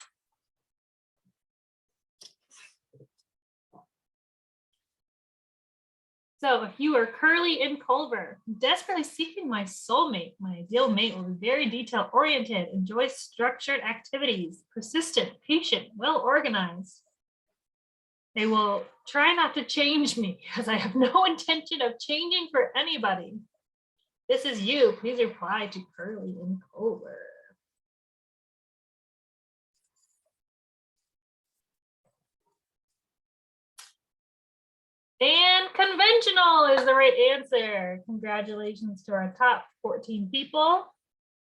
So if you are Curly in Culver, desperately seeking my soulmate, my ideal mate will be very detail oriented, enjoy structured activities, persistent, patient, well organized. They will try not to change me as I have no intention of changing for anybody. This is you. Please reply to Curly in Culver. And conventional is the right answer. Congratulations to our top 14 people.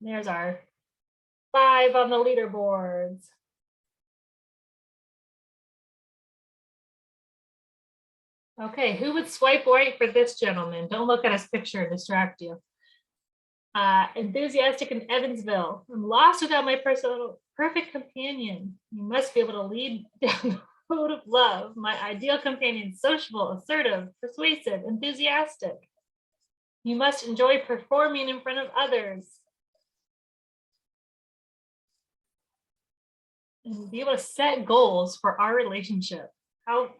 There's our 5 on the leaderboards. Okay, who would swipe right for this gentleman? Don't look at his picture and distract you. Enthusiastic in Evansville. I'm lost without my personal perfect companion. You must be able to lead down the road of love. My ideal companion, sociable, assertive, persuasive, enthusiastic. You must enjoy performing in front of others. And be able to set goals for our relationship.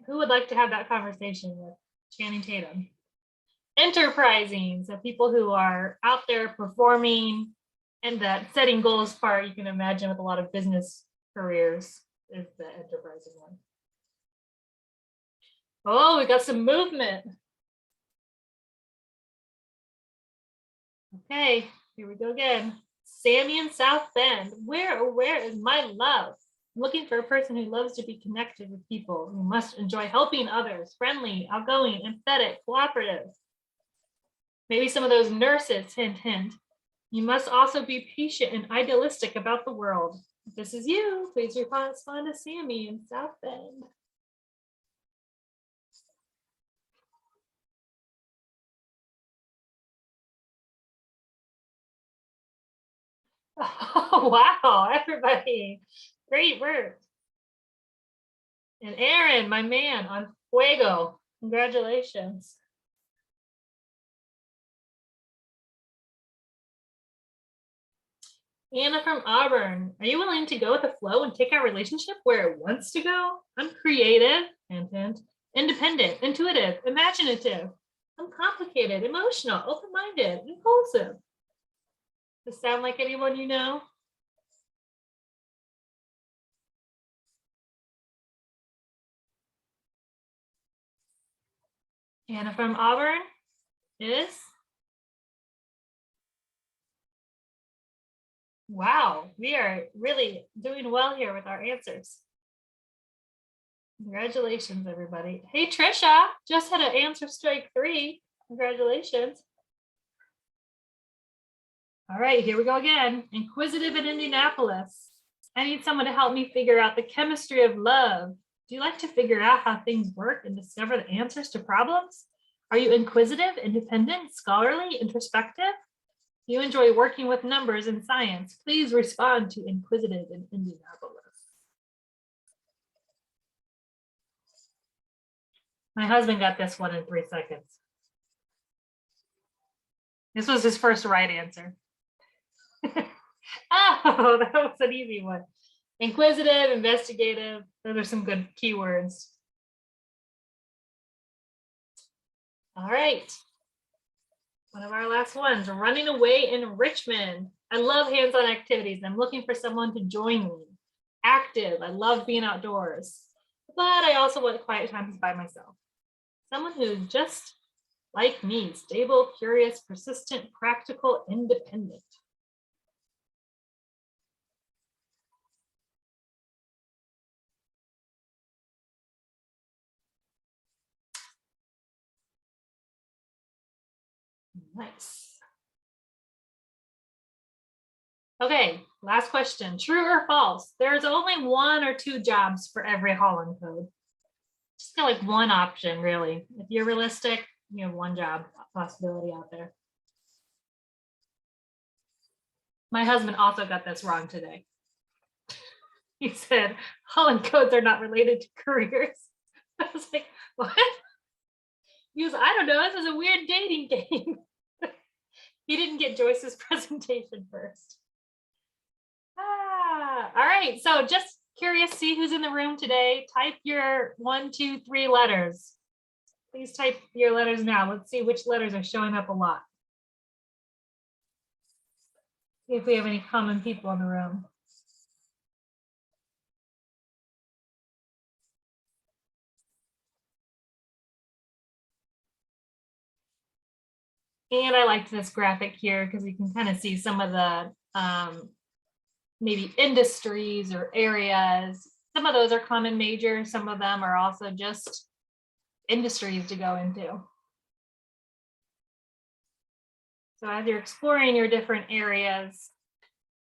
Who would like to have that conversation with Channing Tatum? Enterprising, so people who are out there performing, and that setting goals part you can imagine with a lot of business careers is the enterprising one. Oh, we got some movement. Okay, here we go again. Sammy in South Bend. Where is my love? I'm looking for a person who loves to be connected with people, who must enjoy helping others, friendly, outgoing, empathetic, cooperative. Maybe some of those nurses, hint, hint. You must also be patient and idealistic about the world. If this is you, please respond to Sammy in South Bend. Oh, wow, everybody. Great work. And Aaron, my man, on Fuego. Congratulations. Anna from Auburn, are you willing to go with the flow and take our relationship where it wants to go? I'm creative, hint, hint, independent, intuitive, imaginative, uncomplicated, emotional, open-minded, impulsive. Does this sound like anyone you know? Anna from Auburn is? Wow, we are really doing well here with our answers. Congratulations, everybody. Hey, Trisha, just had an answer strike 3. Congratulations. All right, here we go again. Inquisitive in Indianapolis. I need someone to help me figure out the chemistry of love. Do you like to figure out how things work and discover the answers to problems? Are you inquisitive, independent, scholarly, introspective? Do you enjoy working with numbers in science? Please respond to inquisitive in Indianapolis. My husband got this one in 3 seconds. This was his first right answer. Oh, that was an easy one. Inquisitive, investigative. Those are some good keywords. All right. One of our last ones, running away in Richmond. I love hands-on activities. I'm looking for someone to join me. Active, I love being outdoors, but I also want quiet times by myself. Someone who's just like me, stable, curious, persistent, practical, independent. Nice. Okay, last question. True or false? There's only 1 or 2 jobs for every Holland code. Just got like one option, really. If you're realistic, you have 1 job possibility out there. My husband also got this wrong today. He said Holland codes are not related to careers. I was like, what? He goes, I don't know. This is a weird dating game. He didn't get Joyce's presentation first. All right. So just curious, see who's in the room today. Type your 1, 2, 3 letters. Please type your letters now. Let's see which letters are showing up a lot. See if we have any common people in the room. And I liked this graphic here because we can kind of see some of the maybe industries or areas. Some of those are common majors. Some of them are also just industries to go into. So as you're exploring your different areas,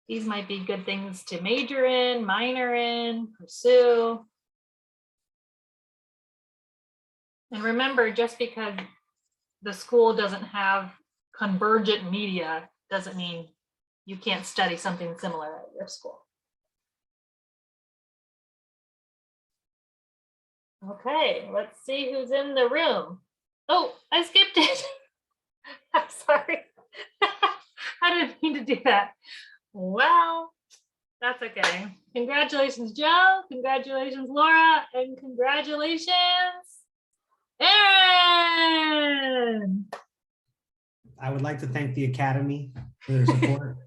these might be good things to major in, minor in, pursue. And remember, just because the school doesn't have convergent media doesn't mean you can't study something similar at your school. Okay, let's see who's in the room. Oh, I skipped it. I'm sorry. I didn't mean to do that. Well, that's okay. Congratulations, Joe. Congratulations, Laura. And congratulations, Aaron. I would like to thank the Academy for their support.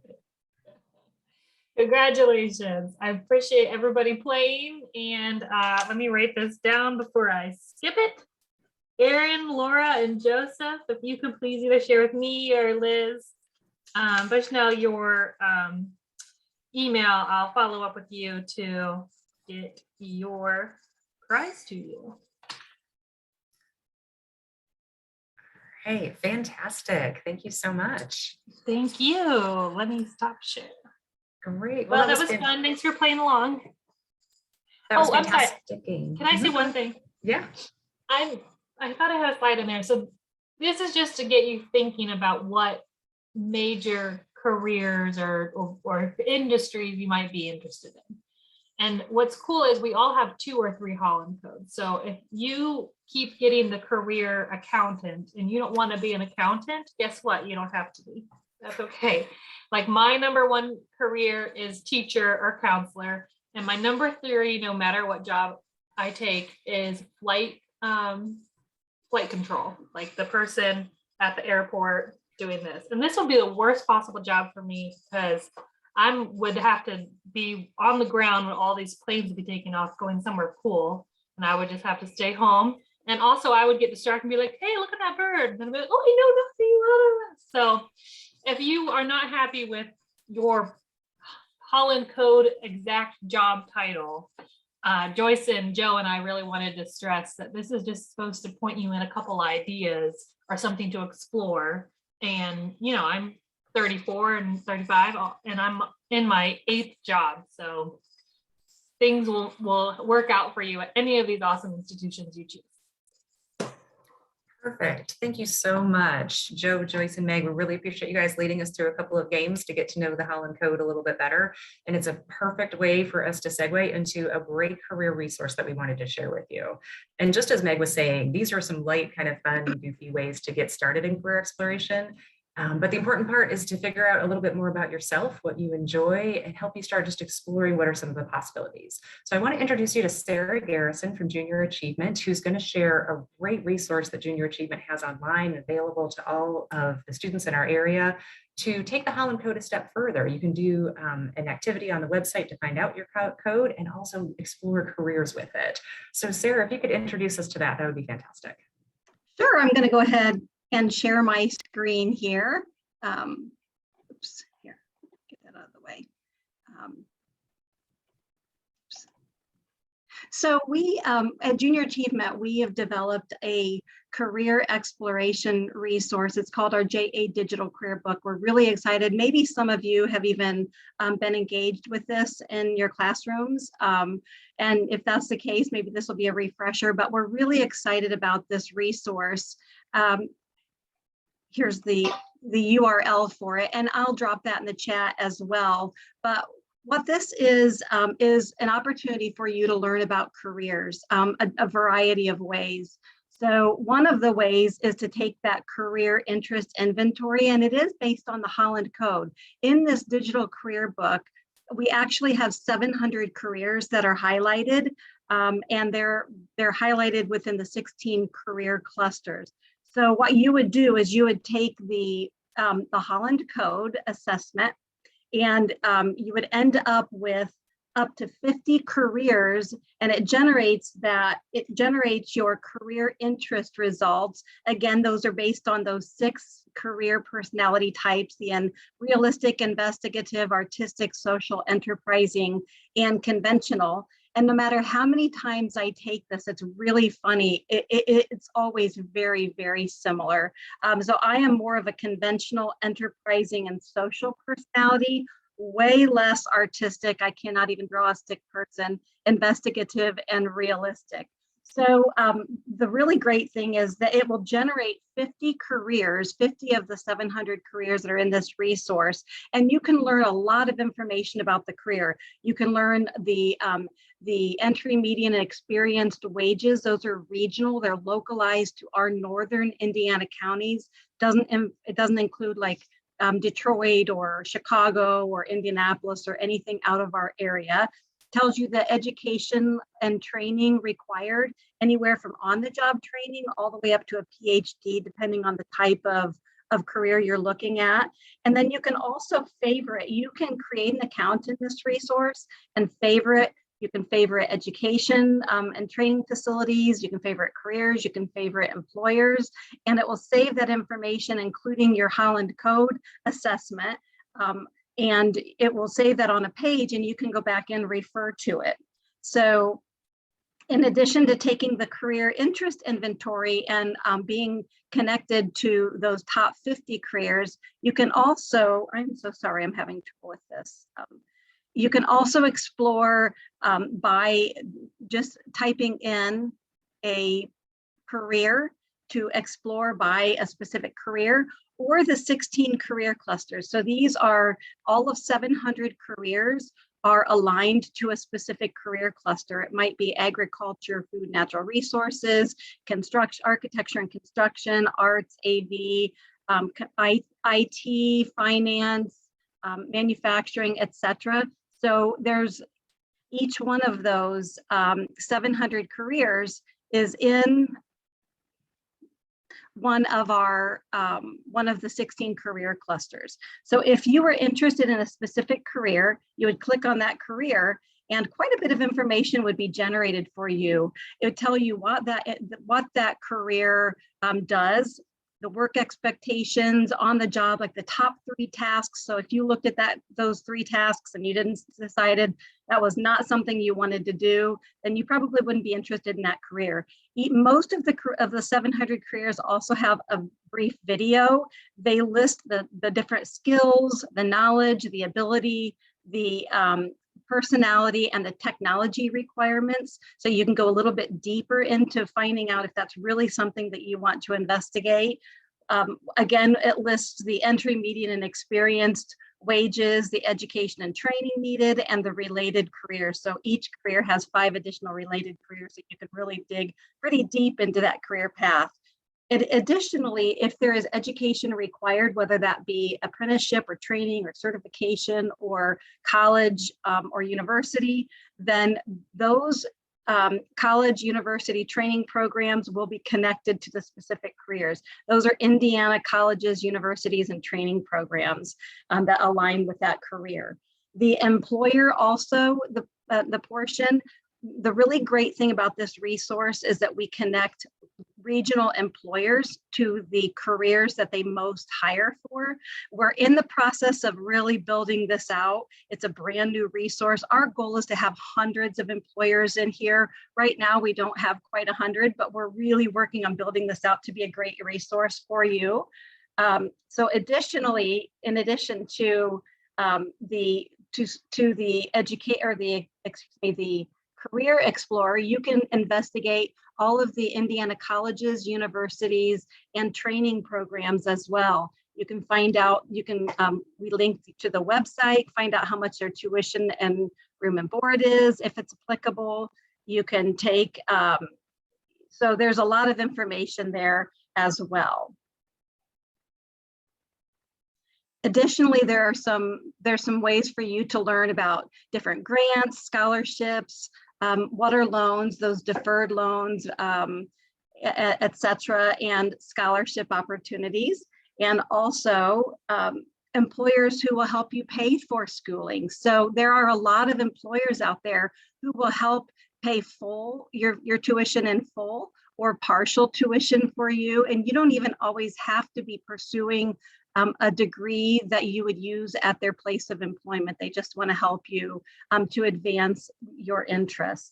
Congratulations. I appreciate everybody playing. And let me write this down before I skip it. Aaron, Laura, and Joseph, if you could please either share with me or Liz Bushnell, your email, I'll follow up with you to get your prize to you. Hey, fantastic. Thank you so much. Thank you. Let me stop share. Great. Well, that was fun. Thanks for playing along. That was I'm sorry. fantastic game. Can I say one thing? Yeah. I thought I had a slide in there. So this is just to get you thinking about what major careers or industries you might be interested in. And what's cool is we all have 2 or 3 Holland codes. So if you keep getting the career accountant and you don't want to be an accountant, guess what? You don't have to be. That's okay. Like my number 1 career is teacher or counselor. And my number 3, no matter what job I take, is flight control, like the person at the airport doing this. And this would be the worst possible job for me because I would have to be on the ground when all these planes would be taking off, going somewhere cool. And I would just have to stay home. And also I would get distracted and be like, hey, look at that bird. And I'd be like, oh, I know nothing. So if you are not happy with your Holland Code exact job title, Joyce and Joe and I really wanted to stress that this is just supposed to point you in a couple ideas or something to explore. And, you know, I'm 34 and 35 and I'm in my 8th job. So things will work out for you at any of these awesome institutions you choose. Perfect. Thank you so much, Joe, Joyce, and Meg. We really appreciate you guys leading us through a couple of games to get to know the Holland Code a little bit better. And it's a perfect way for us to segue into a great career resource that we wanted to share with you. And just as Meg was saying, these are some light, kind of fun, goofy ways to get started in career exploration. But the important part is to figure out a little bit more about yourself, what you enjoy, and help you start just exploring what are some of the possibilities. So I want to introduce you to Sarah Garrison from Junior Achievement, who's going to share a great resource that Junior Achievement has online available to all of the students in our area to take the Holland Code a step further. You can do an activity on the website to find out your code and also explore careers with it. So Sarah, if you could introduce us to that, that would be fantastic. Sure, I'm going to go ahead and share my screen here. Oops, here, get that out of the way. So we, at Junior Achievement, we have developed a career exploration resource. It's called our JA Digital Career Book. We're really excited. Maybe some of you have even been engaged with this in your classrooms. And if that's the case, maybe this will be a refresher, but we're really excited about this resource. Here's the URL for it, and I'll drop that in the chat as well. But what this is an opportunity for you to learn about careers, a variety of ways. So one of the ways is to take that career interest inventory, and it is based on the Holland Code. In this digital career book, we actually have 700 careers that are highlighted, and they're highlighted within the 16 career clusters. So what you would do is you would take the Holland Code assessment, and you would end up with up to 50 careers, and it generates your career interest results. Again, those are based on those 6 career personality types: the realistic, investigative, artistic, social, enterprising, and conventional. And no matter how many times I take this, it's really funny. It's always very, very similar. So I am more of a conventional, enterprising, and social personality, way less artistic. I cannot even draw a stick person, investigative, and realistic. So the really great thing is that it will generate 50 careers, 50 of the 700 careers that are in this resource. And you can learn a lot of information about the career. You can learn the entry, median, and experienced wages. Those are regional. They're localized to our northern Indiana counties. It doesn't include like Detroit or Chicago or Indianapolis or anything out of our area. Tells you the education and training required, anywhere from on-the-job training all the way up to a PhD, depending on the type of career you're looking at. And then you can also favorite. You can create an account in this resource and favorite You can favorite education and training facilities. You can favorite careers. You can favorite employers, and it will save that information, including your Holland Code assessment. And it will save that on a page, and you can go back and refer to it. So in addition to taking the career interest inventory and being connected to those top 50 careers, you can also, I'm so sorry, I'm having trouble with this. You can also explore by just typing in a career to explore by a specific career, or the 16 career clusters. So these are all of 700 careers are aligned to a specific career cluster. It might be agriculture, food, natural resources, construction, architecture and construction, arts, AV, IT, finance, manufacturing, etc. So there's each one of those 700 careers is in one of the 16 career clusters. So if you were interested in a specific career, you would click on that career, and quite a bit of information would be generated for you. It would tell you what that career does, the work expectations on the job, like the top 3 tasks. So if you looked at those 3 tasks and you decided that was not something you wanted to do, then you probably wouldn't be interested in that career. Most of the 700 careers also have a brief video. They list the different skills, the knowledge, the ability, the personality, and the technology requirements. So you can go a little bit deeper into finding out if that's really something that you want to investigate. Again, it lists the entry, median, and experienced wages, the education and training needed, and the related careers. So each career has 5 additional related careers, so you can really dig pretty deep into that career path. Additionally, if there is education required, whether that be apprenticeship or training or certification or college or university, then those college, university training programs will be connected to the specific careers. Those are Indiana colleges, universities, and training programs that align with that career. The employer also, the portion, the really great thing about this resource is that we connect regional employers to the careers that they most hire for. We're in the process of really building this out. It's a brand new resource. Our goal is to have hundreds of employers in here. Right now, we don't have quite 100, but we're really working on building this out to be a great resource for you. So additionally, in addition to the Career Explorer, you can investigate all of the Indiana colleges, universities, and training programs as well. You can find out, we link to the website, find out how much their tuition and room and board is, if it's applicable. You can take, so there's a lot of information there as well. Additionally, there's some ways for you to learn about different grants, scholarships, what are loans, those deferred loans, et cetera, and scholarship opportunities, and also employers who will help you pay for schooling. So there are a lot of employers out there who will help pay your tuition in full or partial tuition for you, and you don't even always have to be pursuing a degree that you would use at their place of employment. They just want to help you to advance your interests.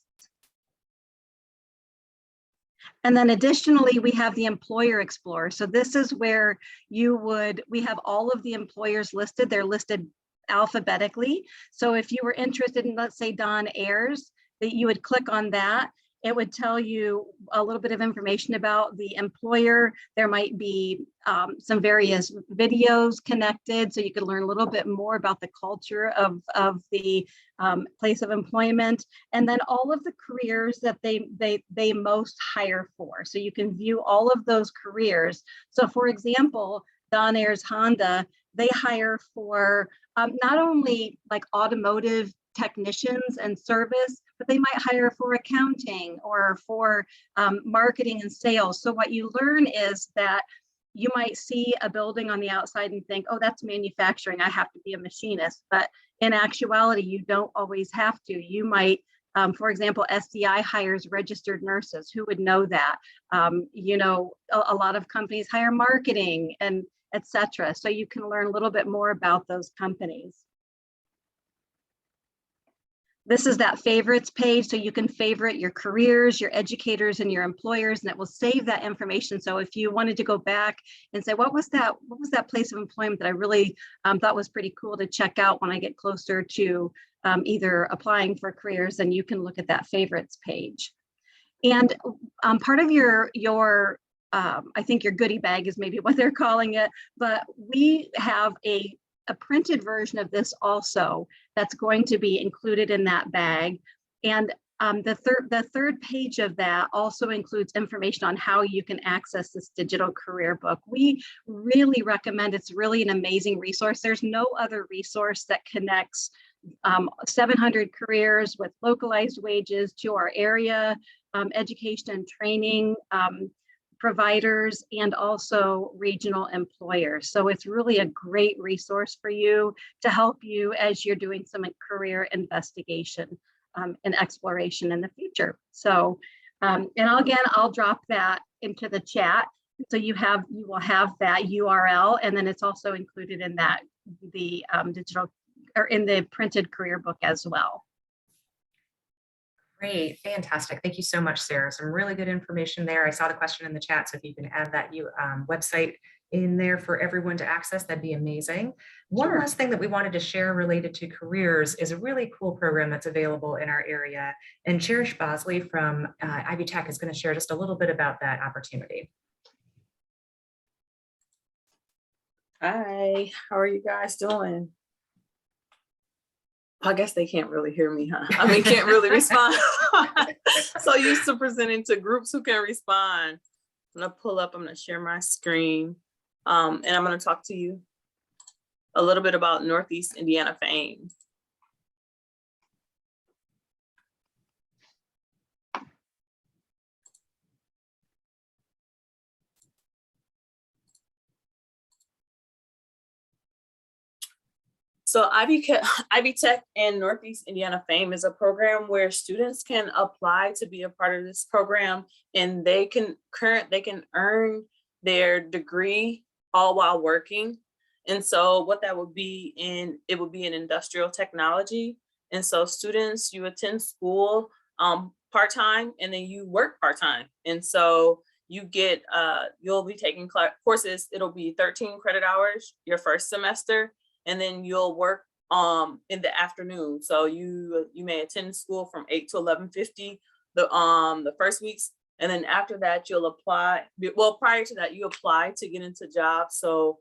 And then additionally, we have the Employer Explorer. So this is where we have all of the employers listed. They're listed alphabetically. So if you were interested in, let's say, Don Ayers, that you would click on that. It would tell you a little bit of information about the employer. There might be some various videos connected, so you could learn a little bit more about the culture of the place of employment, and then all of the careers that they most hire for. So you can view all of those careers. So for example, Don Ayers Honda, they hire for not only like automotive technicians and service, but they might hire for accounting or for marketing and sales. So what you learn is that you might see a building on the outside and think, oh, that's manufacturing, I have to be a machinist. But in actuality, you don't always have to. You might For example, SDI hires registered nurses. Who would know that? You know, a lot of companies hire marketing and etc. So you can learn a little bit more about those companies. This is that favorites page, so you can favorite your careers, your educators, and your employers, and it will save that information. So if you wanted to go back and say, what was that place of employment that I really thought was pretty cool to check out when I get closer to either applying for careers, then you can look at that favorites page. And part of your I think your goodie bag is maybe what they're calling it, but we have a printed version of this also that's going to be included in that bag. And the third page of that also includes information on how you can access this digital career book. We really recommend, it's really an amazing resource. There's no other resource that connects 700 careers with localized wages to our area education and training providers and also regional employers. So it's really a great resource for you to help you as you're doing some career investigation and exploration in the future. So, and again, I'll drop that into the chat. So you will have that URL, and then it's also included in that the digital or in the printed career book as well. Great, fantastic. Thank you so much, Sarah. Some really good information there. I saw the question in the chat, so if you can add that website in there for everyone to access, that'd be amazing. One last thing that we wanted to share related to careers is a really cool program that's available in our area. And Cherish Bosley from Ivy Tech is going to share just a little bit about that opportunity. Hi, how are you guys doing? I guess they can't really hear me, huh? I mean, can't really respond. So used to presenting to groups who can respond. I'm gonna pull up, I'm gonna share my screen. And I'm gonna talk to you a little bit about Northeast Indiana Fame. So Ivy Tech and Northeast Indiana Fame is a program where students can apply to be a part of this program, and they can earn their degree all while working. And so what that would be it would be in industrial technology. And so students, you attend school part-time and then you work part-time. And so you get, you'll be taking courses, it'll be 13 credit hours your first semester, and then you'll work in the afternoon. So you may attend school from 8 to 11:50 the first weeks, and then after that you'll apply. Well, prior to that, you apply to get into jobs. So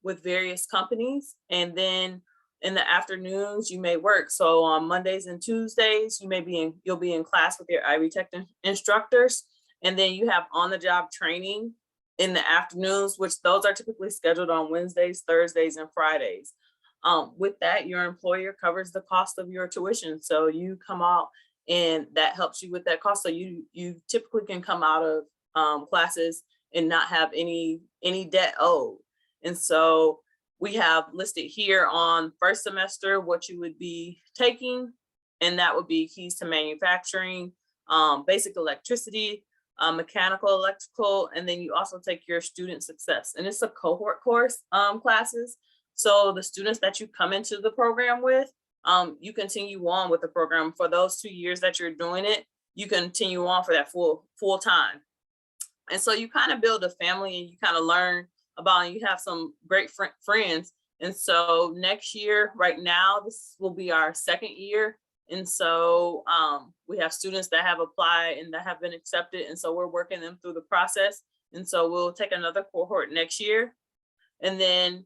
with various companies, and then in the afternoons you may work. So on Mondays and Tuesdays you'll be in class with your Ivy Tech instructors, and then you have on-the-job training in the afternoons, which those are typically scheduled on Wednesdays, Thursdays, and Fridays. With that, your employer covers the cost of your tuition. So you come out and that helps you with that cost. So you typically can come out of classes and not have any debt owed. And so we have listed here on first semester what you would be taking, and that would be keys to manufacturing, basic electricity, mechanical, electrical, and then you also take your student success. And it's a cohort course classes. So the students that you come into the program with, you continue on with the program for those 2 years that you're doing it. You continue on for that full time. And so you kind of build a family, and you kind of learn about, and you have some great friends. And so next year, right now, this will be our second year. And so we have students that have applied and that have been accepted. And so we're working them through the process. And so we'll take another cohort next year. And then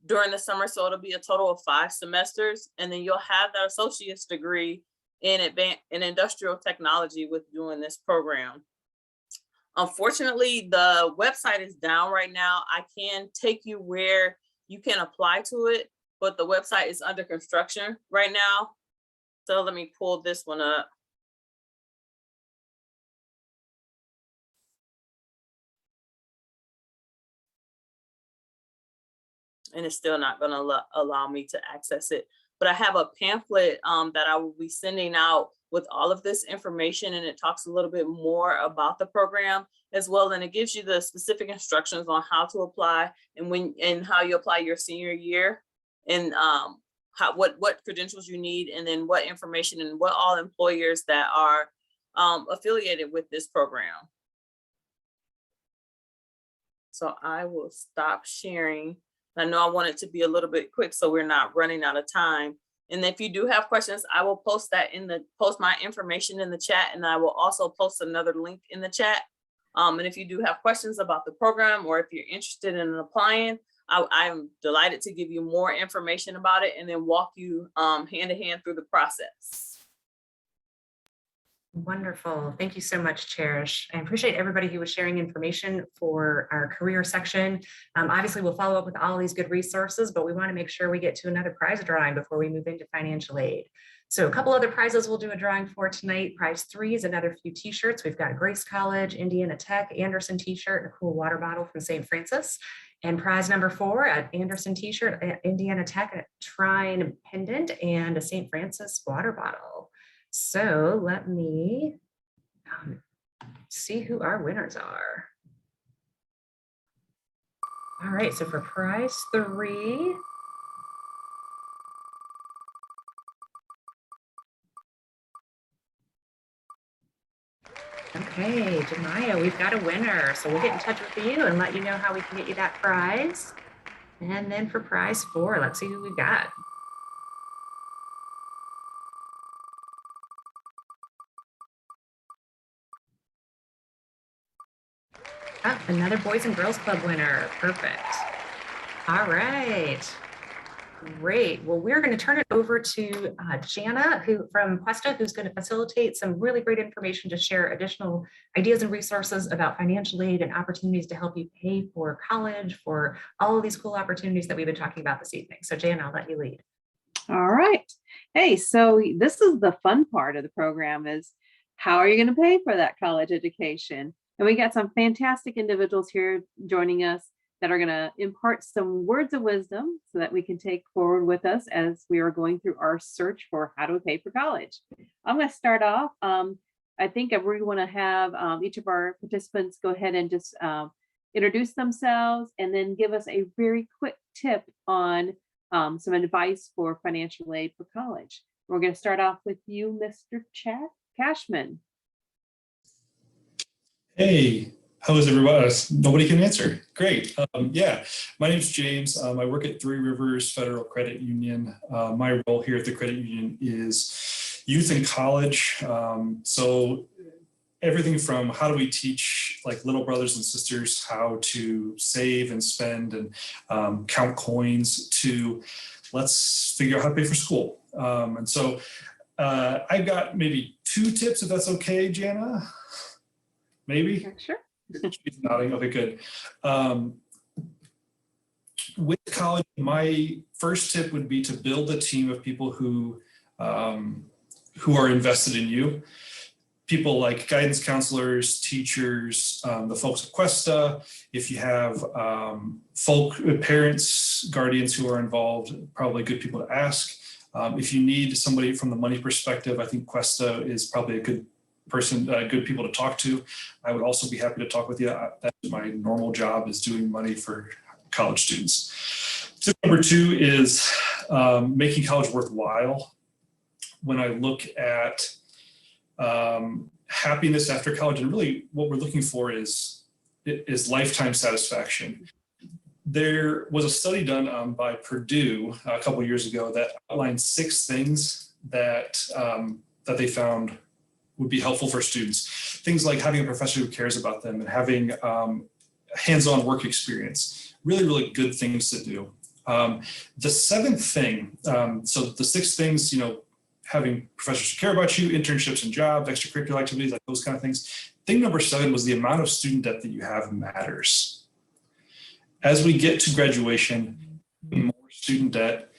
during the summer, so it'll be a total of 5 semesters. And then you'll have that associate's degree in industrial technology with doing this program. Unfortunately, the website is down right now. I can take you where you can apply to it, but the website is under construction right now. So let me pull this one up. And it's still not going to allow me to access it. but I have a pamphlet that I will be sending out with all of this information, and it talks a little bit more about the program as well. And it gives you the specific instructions on how to apply and how you apply your senior year, and what credentials you need, and then what information and what all employers that are affiliated with this program. So I will stop sharing. I know I want it to be a little bit quick so we're not running out of time. And if you do have questions, I will post my information in the chat, and I will also post another link in the chat. And if you do have questions about the program, or if you're interested in applying, I'm delighted to give you more information about it and then walk you hand to hand through the process. Wonderful. Thank you so much, Cherish. I appreciate everybody who was sharing information for our career section. Obviously, we'll follow up with all these good resources, but we want to make sure we get to another prize drawing before we move into financial aid. So a couple other prizes we'll do a drawing for tonight. Prize 3 is another few t-shirts. We've got Grace College, Indiana Tech, Anderson t-shirt, and a cool water bottle from St. Francis. And prize number 4, an Anderson t-shirt, Indiana Tech, a Trine pendant, and a St. Francis water bottle. So let me see who our winners are. All right, so for prize 3, okay, Jemiah, we've got a winner. So we'll get in touch with you and let you know how we can get you that prize. And then for prize 4, let's see who we got. Oh, another Boys and Girls Club winner. Perfect. All right. Great. Well, we're going to turn it over to Jana, who from Questa, who's going to facilitate some really great information to share additional ideas and resources about financial aid and opportunities to help you pay for college, for all of these cool opportunities that we've been talking about this evening. So Jana, I'll let you lead. All right. Hey, so this is the fun part of the program, is how are you going to pay for that college education? And we got some fantastic individuals here joining us that are going to impart some words of wisdom so that we can take forward with us as we are going through our search for how to pay for college. I'm going to start off. I think we want to have each of our participants go ahead and just introduce themselves and then give us a very quick tip on some advice for financial aid for college. We're going to start off with you, Mr. Chad Cashman. Hey, how is everybody? Nobody can answer. Great. Yeah, my name's James. I work at Three Rivers Federal Credit Union. My role here at the credit union is youth and college. So everything from how do we teach like little brothers and sisters how to save and spend and count coins, to let's figure out how to pay for school. And so I've got maybe 2 tips, if that's okay, Jana. Maybe? Sure. She's nodding. Okay, good. With college, my first tip would be to build a team of people who are invested in you. People like guidance counselors, teachers, the folks at Questa. If you have parents, guardians who are involved, probably good people to ask. If you need somebody from the money perspective, I think Questa is probably a good person, good people to talk to. I would also be happy to talk with you. That's my normal job, is doing money for college students. Tip number 2 is making college worthwhile. When I look at happiness after college, and really what we're looking for is lifetime satisfaction. There was a study done by Purdue a couple of years ago that outlined 6 things that they found would be helpful for students. Things like having a professor who cares about them and having hands-on work experience. Really, really good things to do. The 7th thing, so the 6 things, having professors who care about you, internships and jobs, extracurricular activities, like those kind of things. Thing number 7 was the amount of student debt that you have matters. As we get to graduation, more student debt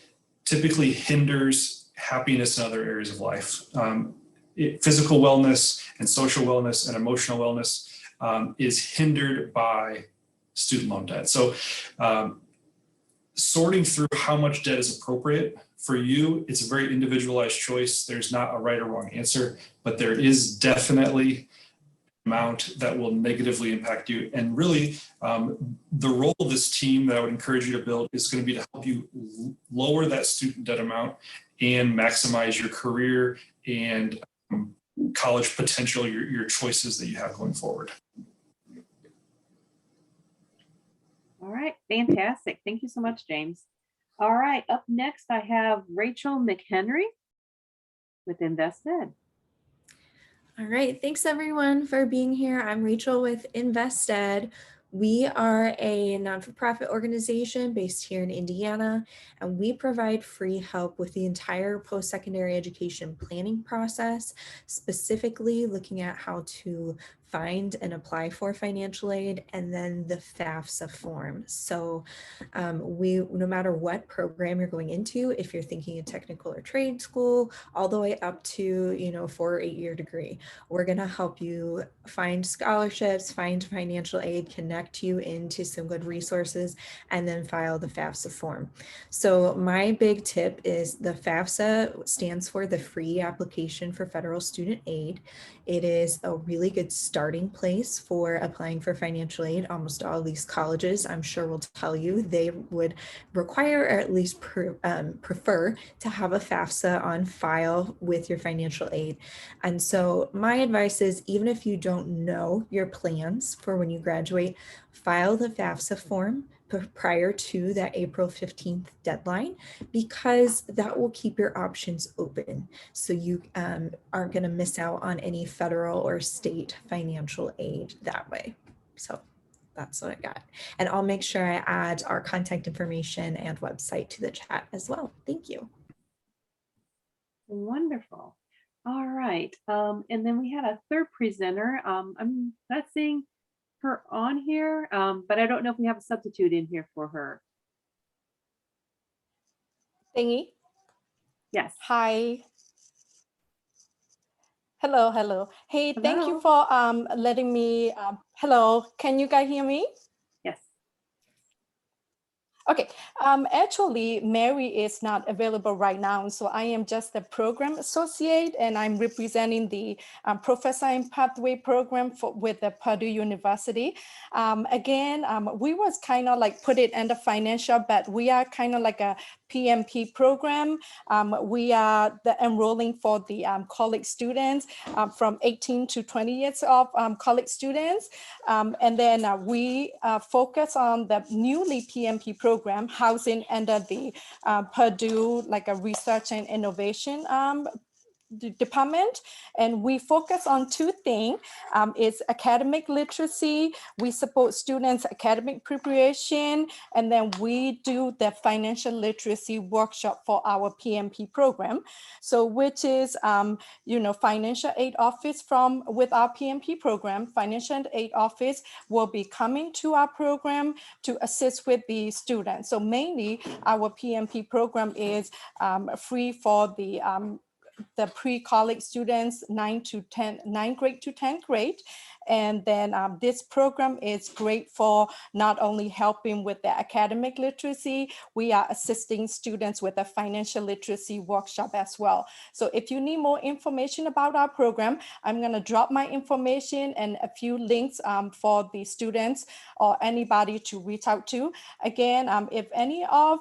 typically hinders happiness in other areas of life. Physical wellness and social wellness and emotional wellness is hindered by student loan debt. So sorting through how much debt is appropriate for you, it's a very individualized choice. There's not a right or wrong answer, but there is definitely amount that will negatively impact you. And really, the role of this team that I would encourage you to build is going to be to help you lower that student debt amount and maximize your career and college potential, your choices that you have going forward. All right, fantastic. Thank you so much, James. All right, up next, I have Rachel McHenry with InvestEd. All right, thanks everyone for being here. I'm Rachel with InvestEd. We are a non-for-profit organization based here in Indiana, and we provide free help with the entire post-secondary education planning process, specifically looking at how to find and apply for financial aid, and then the FAFSA form. So no matter what program you're going into, if you're thinking a technical or trade school, all the way up to, 4 or 8 year degree, we're gonna help you find scholarships, find financial aid, connect you into some good resources, and then file the FAFSA form. So my big tip is the FAFSA stands for the Free Application for Federal Student Aid. It is a really good starting place for applying for financial aid. Almost all these colleges, I'm sure, will tell you they would require or at least prefer to have a FAFSA on file with your financial aid. And so my advice is, even if you don't know your plans for when you graduate, file the FAFSA form prior to that April 15th deadline, because that will keep your options open. So you aren't going to miss out on any federal or state financial aid that way. So that's what I got. And I'll make sure I add our contact information and website to the chat as well. Thank you. Wonderful. All right. And then we had a third presenter. I'm not seeing her on here, but I don't know if we have a substitute in here for her. Thingy? Yes. Hi. Hello, hello. Hey, Hello. Thank you for letting me, hello, can you guys hear me? Yes. Okay, actually, Mary is not available right now, so I am just the program associate, and I'm representing the Professor in Pathway program with the Purdue University. Again, we was kind of like put it under financial, but we are kind of like a PMP program. We are the enrolling for the college students from 18 to 20 years of college students. And then we focus on the newly PMP program housing under the Purdue like a research and innovation department, and we focus on two things. It's academic literacy. We support students' academic preparation, and then we do the financial literacy workshop for our PMP program. So which is, financial aid office with our PMP program, financial aid office will be coming to our program to assist with the students. So mainly our PMP program is free for the pre-college students, 9th grade to 10th grade. And then this program is great for not only helping with the academic literacy, we are assisting students with a financial literacy workshop as well. So if you need more information about our program, I'm gonna drop my information and a few links for the students or anybody to reach out to. Again, if any of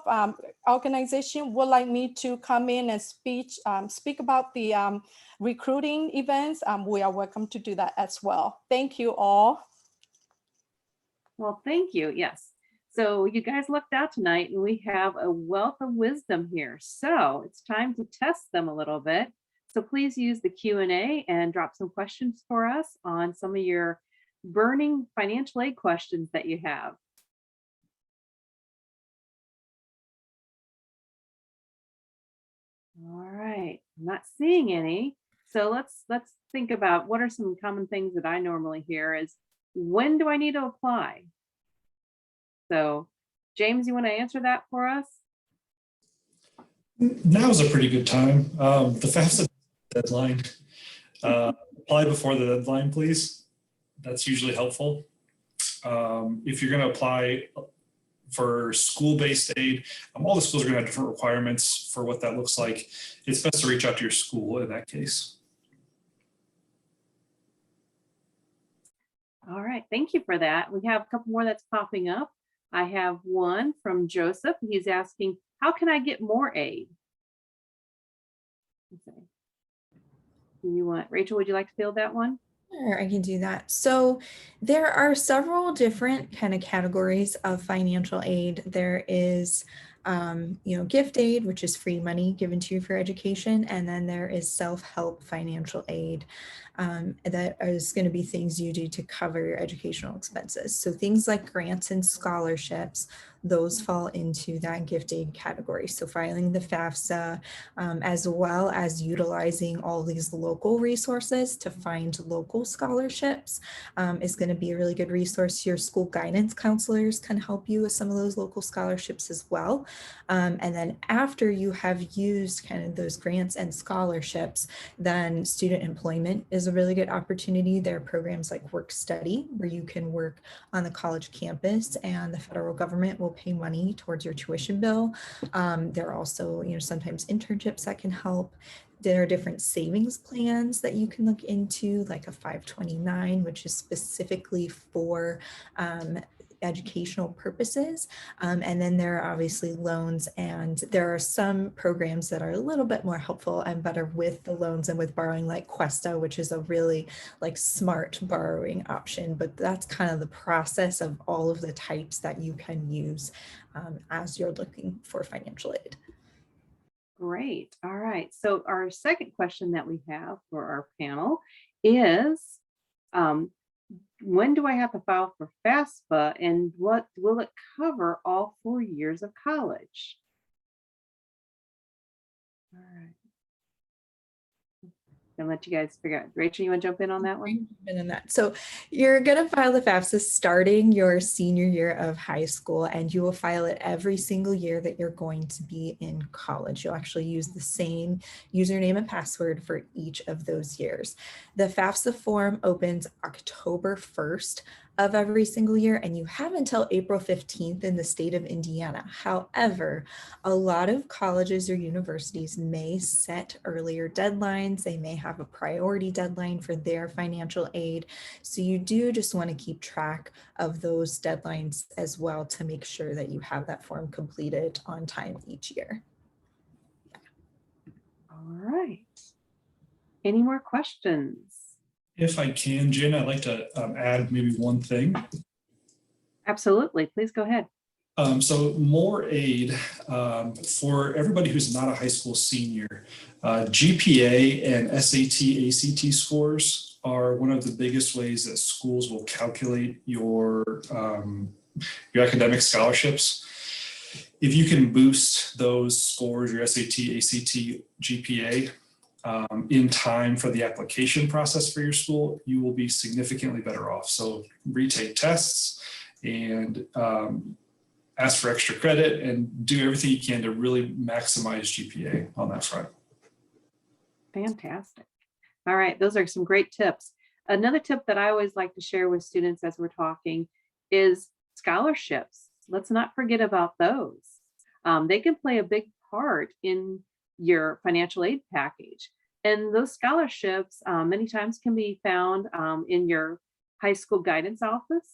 organization would like me to come in and speak about the recruiting events, we are welcome to do that as well. Thank you all. Well, thank you. Yes. So you guys lucked out tonight, and we have a wealth of wisdom here. So it's time to test them a little bit. So please use the Q&A and drop some questions for us on some of your burning financial aid questions that you have. All right, I'm not seeing any. So let's think about what are some common things that I normally hear is, when do I need to apply? So James, you want to answer that for us? Now is a pretty good time. The FAFSA deadline, apply before the deadline, please. That's usually helpful. If you're going to apply for school-based aid. All the schools are going to have different requirements for what that looks like. It's best to reach out to your school in that case. All right, thank you for that. We have a couple more that's popping up. I have one from Joseph. He's asking, how can I get more aid? Okay. Do you want, Rachel, would you like to field that one? Sure, I can do that. So there are several different kind of categories of financial aid. There is, gift aid, which is free money given to you for education. And then there is self-help financial aid. That is going to be things you do to cover your educational expenses. So things like grants and scholarships, those fall into that gift aid category. So filing the FAFSA, as well as utilizing all these local resources to find local scholarships, is going to be a really good resource. Your school guidance counselors can help you with some of those local scholarships as well. And then after you have used kind of those grants and scholarships, then student employment is a really good opportunity. There are programs like Work Study where you can work on the college campus and the federal government will pay money towards your tuition bill. There are also, sometimes internships that can help. There are different savings plans that you can look into, like a 529, which is specifically for educational purposes. And then there are obviously loans, and there are some programs that are a little bit more helpful and better with the loans and with borrowing, like Questa, which is a really smart borrowing option. But that's kind of the process of all of the types that you can use as you're looking for financial aid. Great. All right. So our second question that we have for our panel is, when do I have to file for FAFSA, and what will it cover all 4 years of college? All right. I'll let you guys figure out. Rachel, you want to jump in on that one? So you're going to file the FAFSA starting your senior year of high school, and you will file it every single year that you're going to be in college. You'll actually use the same username and password for each of those years. The FAFSA form opens October 1st of every single year, and you have until April 15th in the state of Indiana. However, a lot of colleges or universities may set earlier deadlines. They may have a priority deadline for their financial aid. So you do just want to keep track of those deadlines as well to make sure that you have that form completed on time each year. All right. Any more questions? If I can, Jen, I'd like to add maybe one thing. Absolutely. Please go ahead. So more aid for everybody who's not a high school senior. GPA and SAT, ACT scores are one of the biggest ways that schools will calculate your academic scholarships. If you can boost those scores, your SAT, ACT, GPA, in time for the application process for your school, you will be significantly better off. So retake tests and ask for extra credit and do everything you can to really maximize GPA on that front. Fantastic. All right, those are some great tips. Another tip that I always like to share with students as we're talking is scholarships. Let's not forget about those. They can play a big part in your financial aid package. And those scholarships many times can be found in your high school guidance office,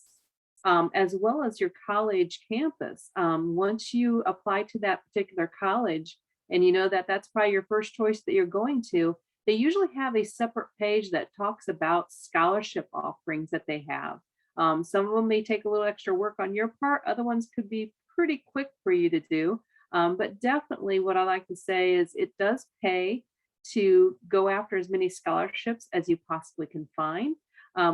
as well as your college campus. Once you apply to that particular college and you know that that's probably your first choice that you're going to, they usually have a separate page that talks about scholarship offerings that they have. Some of them may take a little extra work on your part. Other ones could be pretty quick for you to do. But definitely what I like to say is it does pay to go after as many scholarships as you possibly can find.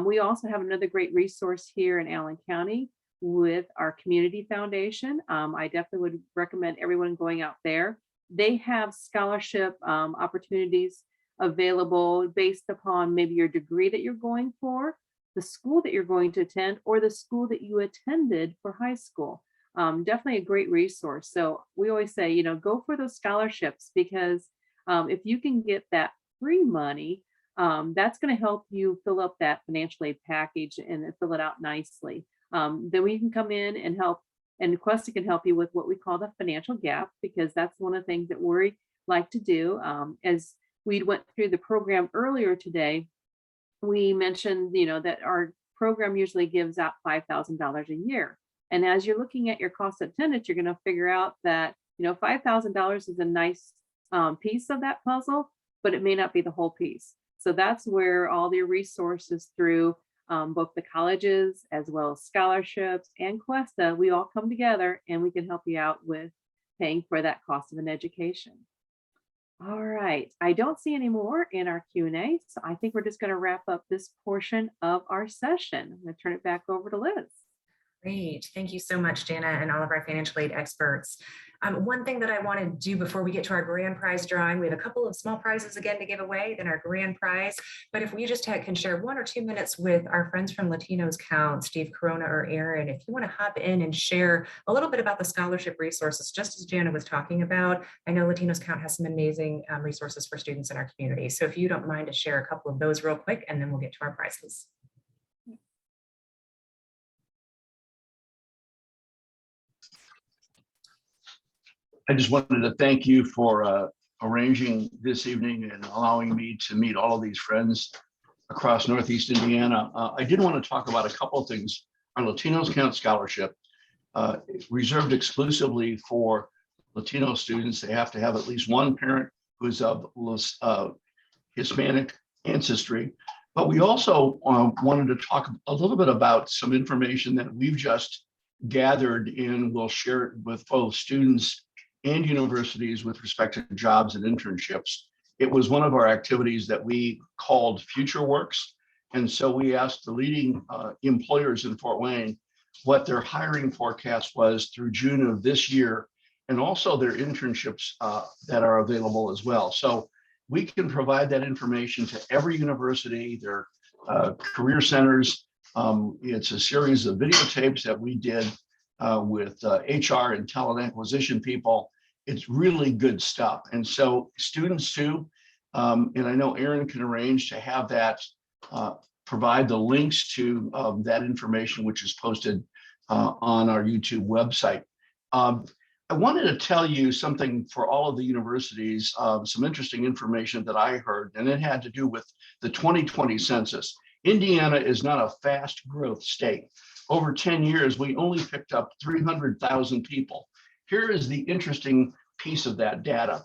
We also have another great resource here in Allen County with our community foundation. I definitely would recommend everyone going out there. They have scholarship opportunities available based upon maybe your degree that you're going for, the school that you're going to attend, or the school that you attended for high school. Definitely a great resource. So we always say, go for those scholarships, because if you can get that free money, that's going to help you fill up that financial aid package and fill it out nicely. Then we can come in and help And Questa can help you with what we call the financial gap, because that's one of the things that we like to do. As we went through the program earlier today, we mentioned, that our program usually gives out $5,000 a year. And as you're looking at your cost of attendance, you're going to figure out that, $5,000 is a nice piece of that puzzle, but it may not be the whole piece. So that's where all the resources through both the colleges as well as scholarships and Questa, we all come together and we can help you out with paying for that cost of an education. All right, I don't see any more in our Q&A, so I think we're just going to wrap up this portion of our session. I'm going to turn it back over to Liz. Great. Thank you so much, Jana, and all of our financial aid experts. One thing that I want to do before we get to our grand prize drawing, we have a couple of small prizes again to give away, then our grand prize. But if we just can share 1 or 2 minutes with our friends from Latinos Count, Steve Corona or Aaron, if you want to hop in and share a little bit about the scholarship resources, just as Jana was talking about. I know Latinos Count has some amazing resources for students in our community. So if you don't mind to share a couple of those real quick, and then we'll get to our prizes. I just wanted to thank you for arranging this evening and allowing me to meet all of these friends across Northeast Indiana. I did want to talk about a couple of things. Our Latinos Count Scholarship, reserved exclusively for Latino students. They have to have at least one parent who's of Hispanic ancestry. But we also wanted to talk a little bit about some information that we've just gathered and we'll share it with both students and universities with respect to jobs and internships. It was one of our activities that we called Future Works. And so we asked the leading employers in Fort Wayne what their hiring forecast was through June of this year, and also their internships that are available as well. So we can provide that information to every university, their career centers. It's a series of videotapes that we did with HR and talent acquisition people. It's really good stuff. And so students too, and I know Aaron can arrange to have that, provide the links to that information, which is posted on our YouTube website. I wanted to tell you something for all of the universities, some interesting information that I heard, and it had to do with the 2020 census. Indiana is not a fast growth state. Over 10 years, we only picked up 300,000 people. Here is the interesting piece of that data.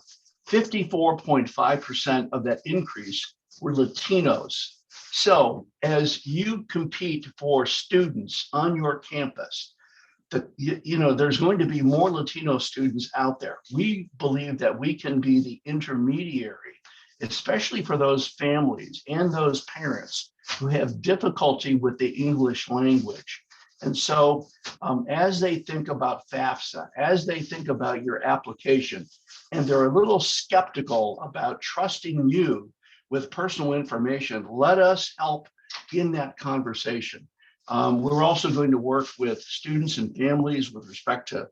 54.5% of that increase were Latinos. So as you compete for students on your campus, there's going to be more Latino students out there. We believe that we can be the intermediary, especially for those families and those parents who have difficulty with the English language. And so as they think about FAFSA, as they think about your application, and they're a little skeptical about trusting you with personal information, let us help in that conversation. We're also going to work with students and families with respect to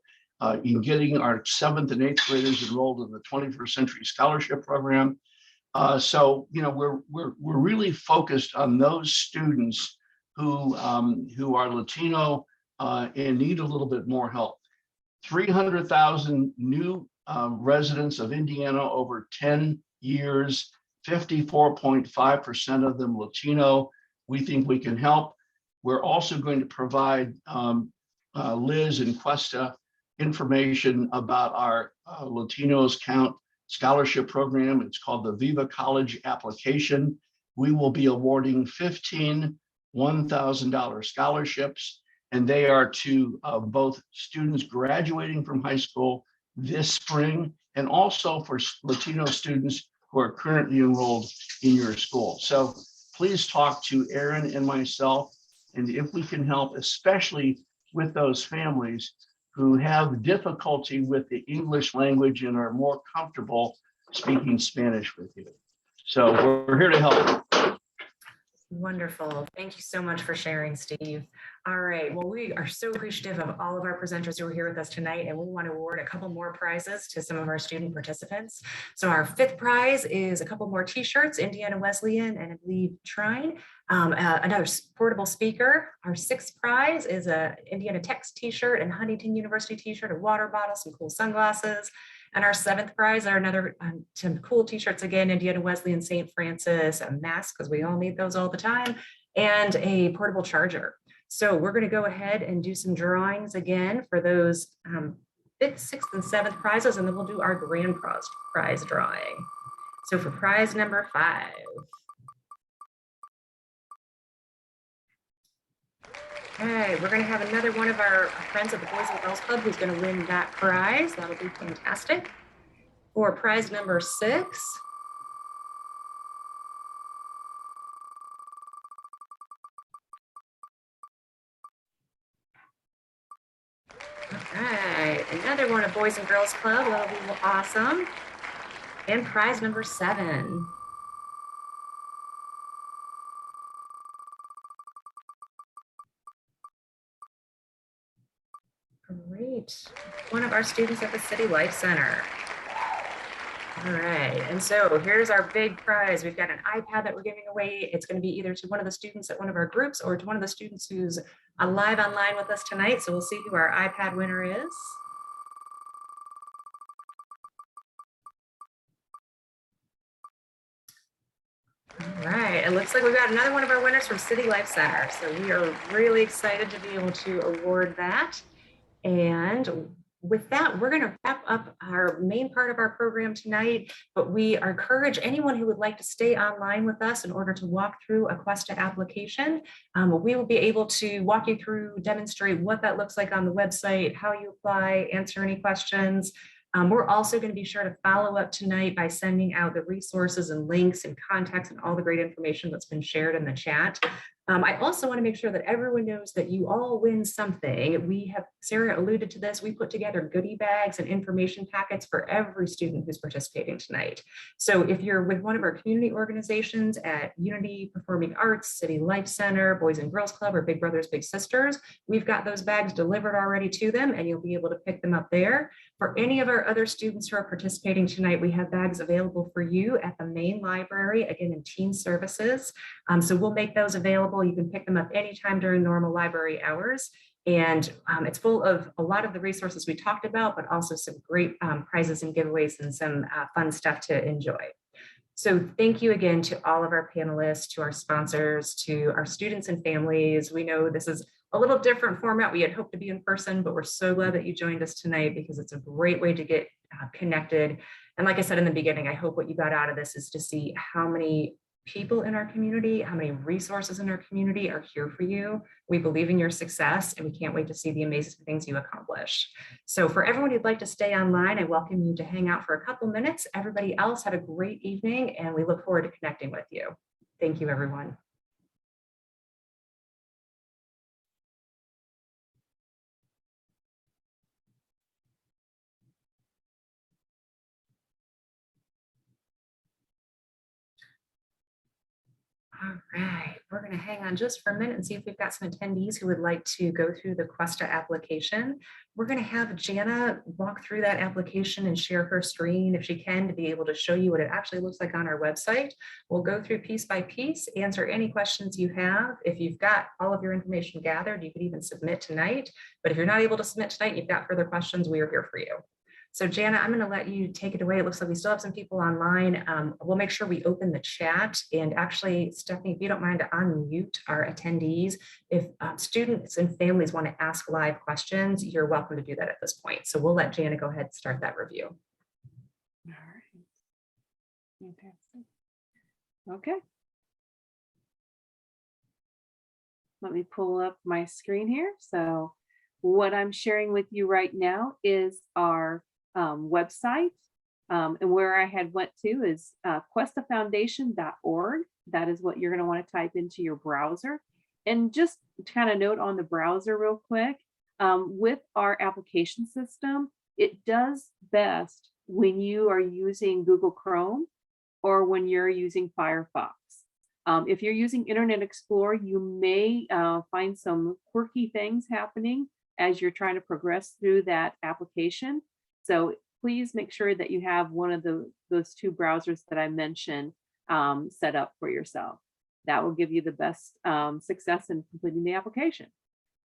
in getting our 7th and 8th graders enrolled in the 21st Century Scholarship Program. So we're really focused on those students who are Latino and need a little bit more help. 300,000 new residents of Indiana over 10 years, 54.5% of them Latino. We think we can help. We're also going to provide Liz and Questa information about our Latinos Count Scholarship Program. It's called the Viva College Application. We will be awarding 15 $1,000 scholarships, and they are to both students graduating from high school this spring, and also for Latino students who are currently enrolled in your school. So please talk to Aaron and myself, and if we can help, especially with those families who have difficulty with the English language and are more comfortable speaking Spanish with you. So we're here to help. Wonderful. Thank you so much for sharing, Steve. All right. Well, we are so appreciative of all of our presenters who are here with us tonight, and we want to award a couple more prizes to some of our student participants. So our 5th prize is a couple more t-shirts, Indiana Wesleyan and I believe Trine, another portable speaker. Our 6th prize is a Indiana Tech t-shirt and Huntington University t-shirt, a water bottle, some cool sunglasses. And our 7th prize are another some cool t-shirts again, Indiana Wesleyan St. Francis, a mask, because we all need those all the time, and a portable charger. So we're going to go ahead and do some drawings again for those 5th, 6th, and 7th prizes, and then we'll do our grand prize drawing. So for prize number 5. Okay, we're going to have another one of our friends at the Boys and Girls Club who's going to win that prize. That'll be fantastic. For prize number 6, all right, another one of Boys and Girls Club. That'll be awesome. And prize number 7. Great. One of our students at the City Life Center. All right, and so here's our big prize. We've got an iPad that we're giving away. It's going to be either to one of the students at one of our groups or to one of the students who's live online with us tonight. So we'll see who our iPad winner is. All right, it looks like we've got another one of our winners from City Life Center. So we are really excited to be able to award that. And with that, we're going to wrap up our main part of our program tonight, but we encourage anyone who would like to stay online with us in order to walk through a Questa application. We will be able to walk you through, demonstrate what that looks like on the website, how you apply, answer any questions. We're also going to be sure to follow up tonight by sending out the resources and links and contacts and all the great information that's been shared in the chat. I also want to make sure that everyone knows that you all win something. We have, Sarah alluded to this, we put together goodie bags and information packets for every student who's participating tonight. So if you're with one of our community organizations at Unity Performing Arts, City Life Center, Boys and Girls Club, or Big Brothers Big Sisters, we've got those bags delivered already to them and you'll be able to pick them up there. For any of our other students who are participating tonight, we have bags available for you at the main library, again in teen services. So we'll make those available. You can pick them up anytime during normal library hours. And it's full of a lot of the resources we talked about, but also some great prizes and giveaways and some fun stuff to enjoy. So thank you again to all of our panelists, to our sponsors, to our students and families. We know this is a little different format. We had hoped to be in person, but we're so glad that you joined us tonight because it's a great way to get connected. And like I said in the beginning, I hope what you got out of this is to see how many people in our community, how many resources in our community are here for you. We believe in your success and we can't wait to see the amazing things you accomplish. So for everyone who'd like to stay online, I welcome you to hang out for a couple minutes. Everybody else, have a great evening and we look forward to connecting with you. Thank you, everyone. All right, we're going to hang on just for a minute and see if we've got some attendees who would like to go through the Questa application. We're going to have Jana walk through that application and share her screen if she can to be able to show you what it actually looks like on our website. We'll go through piece by piece, answer any questions you have. If you've got all of your information gathered, you could even submit tonight. But if you're not able to submit tonight, you've got further questions, we are here for you. So Jana, I'm going to let you take it away. It looks like we still have some people online. We'll make sure we open the chat. And actually, Stephanie, if you don't mind to unmute our attendees, if students and families want to ask live questions, you're welcome to do that at this point. So we'll let Jana go ahead and start that review. All right. Fantastic. Okay. Let me pull up my screen here. So what I'm sharing with you right now is our website, and where I had went to is questafoundation.org. That is what you're going to want to type into your browser. And just to kind of note on the browser real quick, with our application system, it does best when you are using Google Chrome or when you're using Firefox. If you're using Internet Explorer, you may find some quirky things happening as you're trying to progress through that application. So please make sure that you have one of those two browsers that I mentioned set up for yourself. That will give you the best success in completing the application.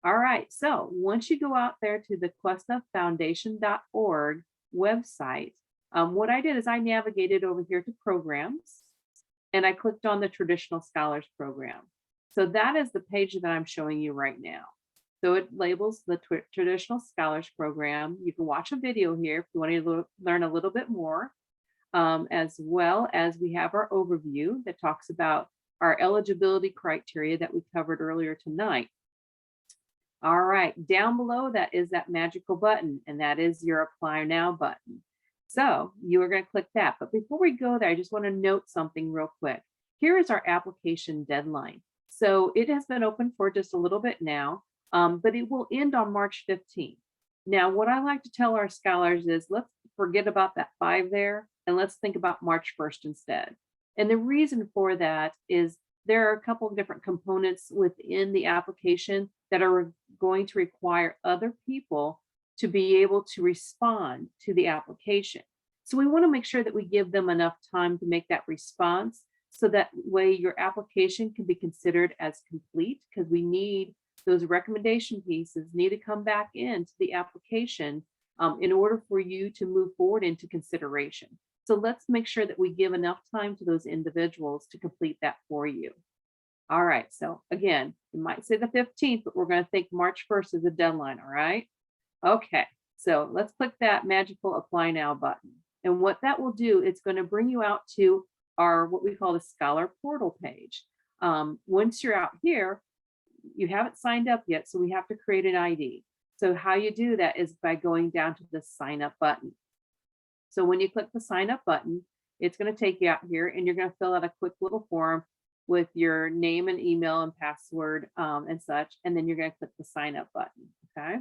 All right, so once you go out there to the questafoundation.org website, what I did is I navigated over here to programs, and I clicked on the Traditional Scholars Program. So that is the page that I'm showing you right now. So it labels the Traditional Scholars Program. You can watch a video here if you want to learn a little bit more, as well as we have our overview that talks about our eligibility criteria that we covered earlier tonight. All right, down below that is that magical button, and that is your Apply Now button. So you are going to click that. But before we go there, I just want to note something real quick. Here is our application deadline. So it has been open for just a little bit now, but it will end on March 15th. Now, what I like to tell our scholars is let's forget about that 5 there, and let's think about March 1st instead. And the reason for that is there are a couple of different components within the application that are going to require other people to be able to respond to the application. So we want to make sure that we give them enough time to make that response, so that way your application can be considered as complete, because we need those recommendation pieces need to come back into the application in order for you to move forward into consideration. So let's make sure that we give enough time to those individuals to complete that for you. All right, so again, you might say the 15th, but we're going to think March 1st is the deadline, all right? Okay, so let's click that magical Apply Now button. And what that will do, it's going to bring you out to our what we call the Scholar Portal page. Once you're out here, you haven't signed up yet, so we have to create an ID. So how you do that is by going down to the Sign Up button. So when you click the Sign Up button, it's going to take you out here, and you're going to fill out a quick little form with your name and email and password and such, and then you're going to click the Sign Up button, okay?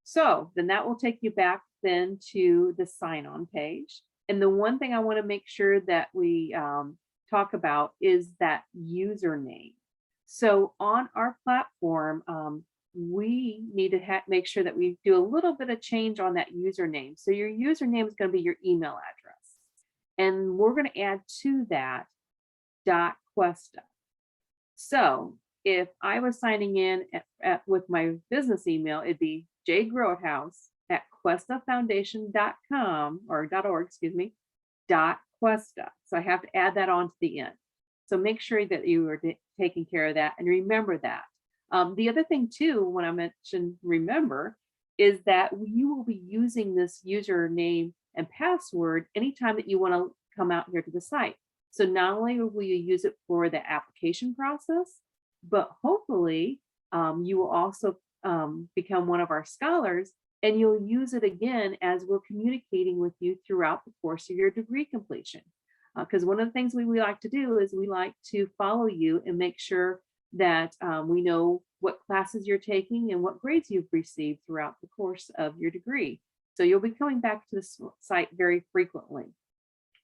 So then that will take you back then to the Sign On page. And the one thing I want to make sure that we talk about is that username. So on our platform, we need to make sure that we do a little bit of change on that username. So your username is going to be your email address. And we're going to add to that .questa. So if I was signing in with my business email, it'd be jgrotehouse@questafoundation.com or .org, excuse me, .questa. So I have to add that on to the end. So make sure that you are taking care of that and remember that. The other thing too, when I mentioned remember, is that you will be using this username and password anytime that you want to come out here to the site. So not only will you use it for the application process, but hopefully you will also become one of our scholars, and you'll use it again as we're communicating with you throughout the course of your degree completion. Because one of the things we like to do is we like to follow you and make sure that we know what classes you're taking and what grades you've received throughout the course of your degree. So you'll be coming back to the site very frequently.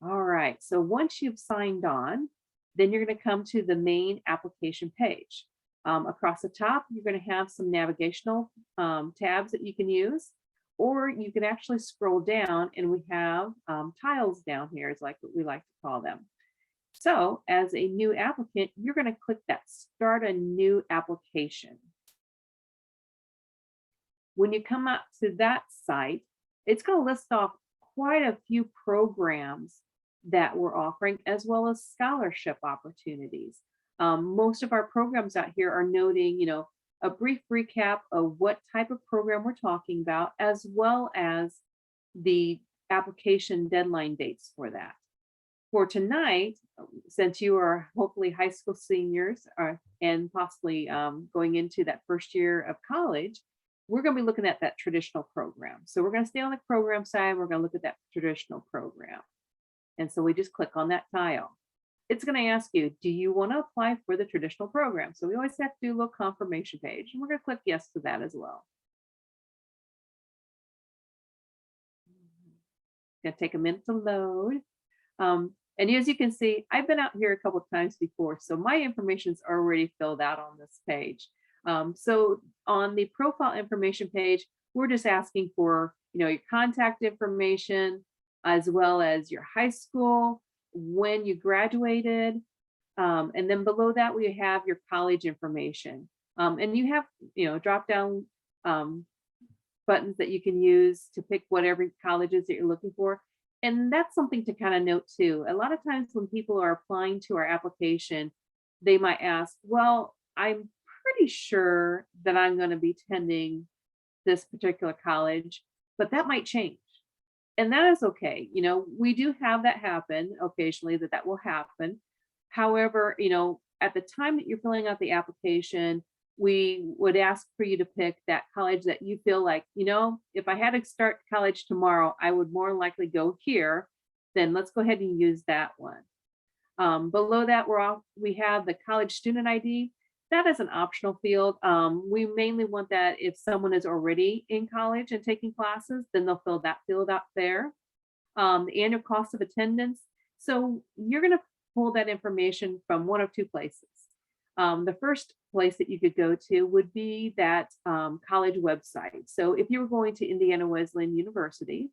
All right, so once you've signed on, then you're going to come to the main application page. Across the top, you're going to have some navigational tabs that you can use, or you can actually scroll down and we have tiles down here is like what we like to call them. So as a new applicant, you're going to click that Start a New Application. When you come up to that site, it's going to list off quite a few programs that we're offering, as well as scholarship opportunities. Most of our programs out here are noting, a brief recap of what type of program we're talking about, as well as the application deadline dates for that. For tonight, since you are hopefully high school seniors and possibly going into that first year of college, we're going to be looking at that traditional program. So we're going to stay on the program side. We're going to look at that traditional program. And so we just click on that tile. It's going to ask you, do you want to apply for the traditional program? So we always have to do a little confirmation page, and we're going to click yes to that as well. It's going to take a minute to load. And as you can see, I've been out here a couple of times before, so my information is already filled out on this page. So on the profile information page, we're just asking for, your contact information, as well as your high school, when you graduated. And then below that, we have your college information. And you have, drop down buttons that you can use to pick whatever colleges that you're looking for. And that's something to kind of note too. A lot of times when people are applying to our application, they might ask, well, I'm pretty sure that I'm going to be attending this particular college, but that might change. And that is okay. We do have that happen occasionally, that will happen. However, at the time that you're filling out the application, we would ask for you to pick that college that you feel like, if I had to start college tomorrow, I would more likely go here. Then let's go ahead and use that one. Below that, we have the college student ID. That is an optional field. We mainly want that if someone is already in college and taking classes, then they'll fill that field out there. The annual cost of attendance. So you're going to pull that information from one of two places. The first place that you could go to would be that college website. So if you were going to Indiana Wesleyan University,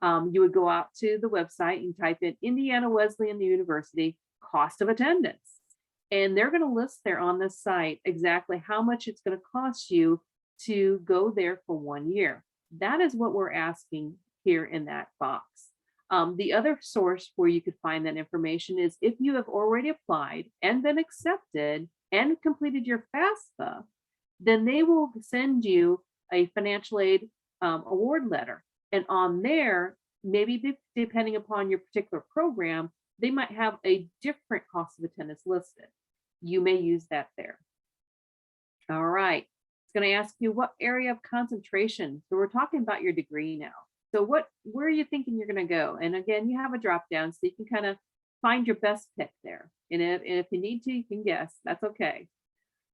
you would go out to the website and type in Indiana Wesleyan University cost of attendance. And they're going to list there on this site exactly how much it's going to cost you to go there for 1 year. That is what we're asking here in that box. The other source where you could find that information is if you have already applied and been accepted and completed your FAFSA, then they will send you a financial aid award letter. And on there, maybe depending upon your particular program, they might have a different cost of attendance listed. You may use that there. All right. It's going to ask you what area of concentration. So we're talking about your degree now. So where are you thinking you're going to go? And again, you have a drop down so you can kind of find your best pick there. And if you need to, you can guess. That's okay.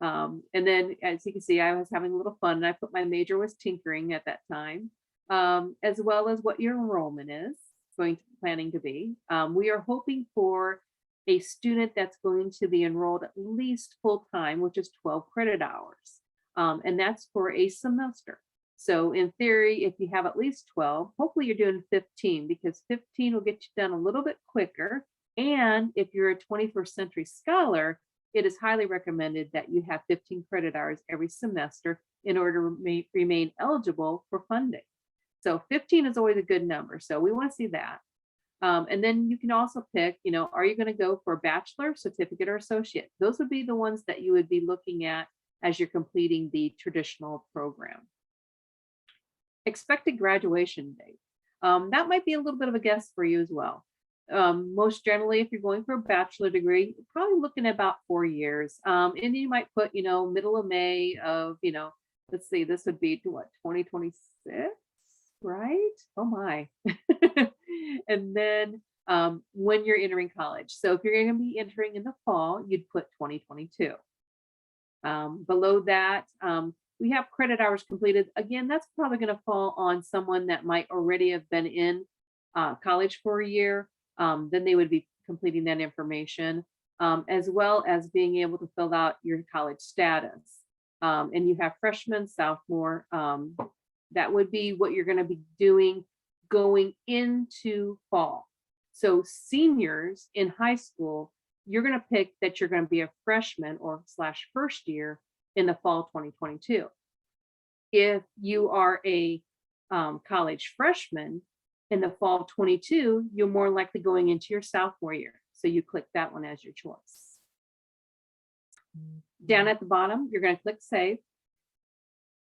And then as you can see, I was having a little fun and I put my major was tinkering at that time, as well as what your enrollment is planning to be. We are hoping for a student that's going to be enrolled at least full time, which is 12 credit hours. And that's for a semester. So in theory, if you have at least 12, hopefully you're doing 15 because 15 will get you done a little bit quicker. And if you're a 21st century scholar, it is highly recommended that you have 15 credit hours every semester in order to remain eligible for funding. So 15 is always a good number. So we want to see that. And then you can also pick, are you going to go for a bachelor, certificate, or associate? Those would be the ones that you would be looking at as you're completing the traditional program. Expected graduation date. That might be a little bit of a guess for you as well. Most generally, if you're going for a bachelor degree, you're probably looking at about 4 years. And you might put, middle of May of, let's see, this would be to what, 2026, right? Oh my. And then when you're entering college. So if you're going to be entering in the fall, you'd put 2022. Below that, we have credit hours completed. Again, that's probably going to fall on someone that might already have been in college for a year. Then they would be completing that information, as well as being able to fill out your college status. And you have freshman, sophomore. That would be what you're going to be doing going into fall. So seniors in high school, you're going to pick that you're going to be a freshman or / first year in the fall 2022. If you are a college freshman in the fall 22, you're more likely going into your sophomore year. So you click that one as your choice. Down at the bottom, you're going to click save.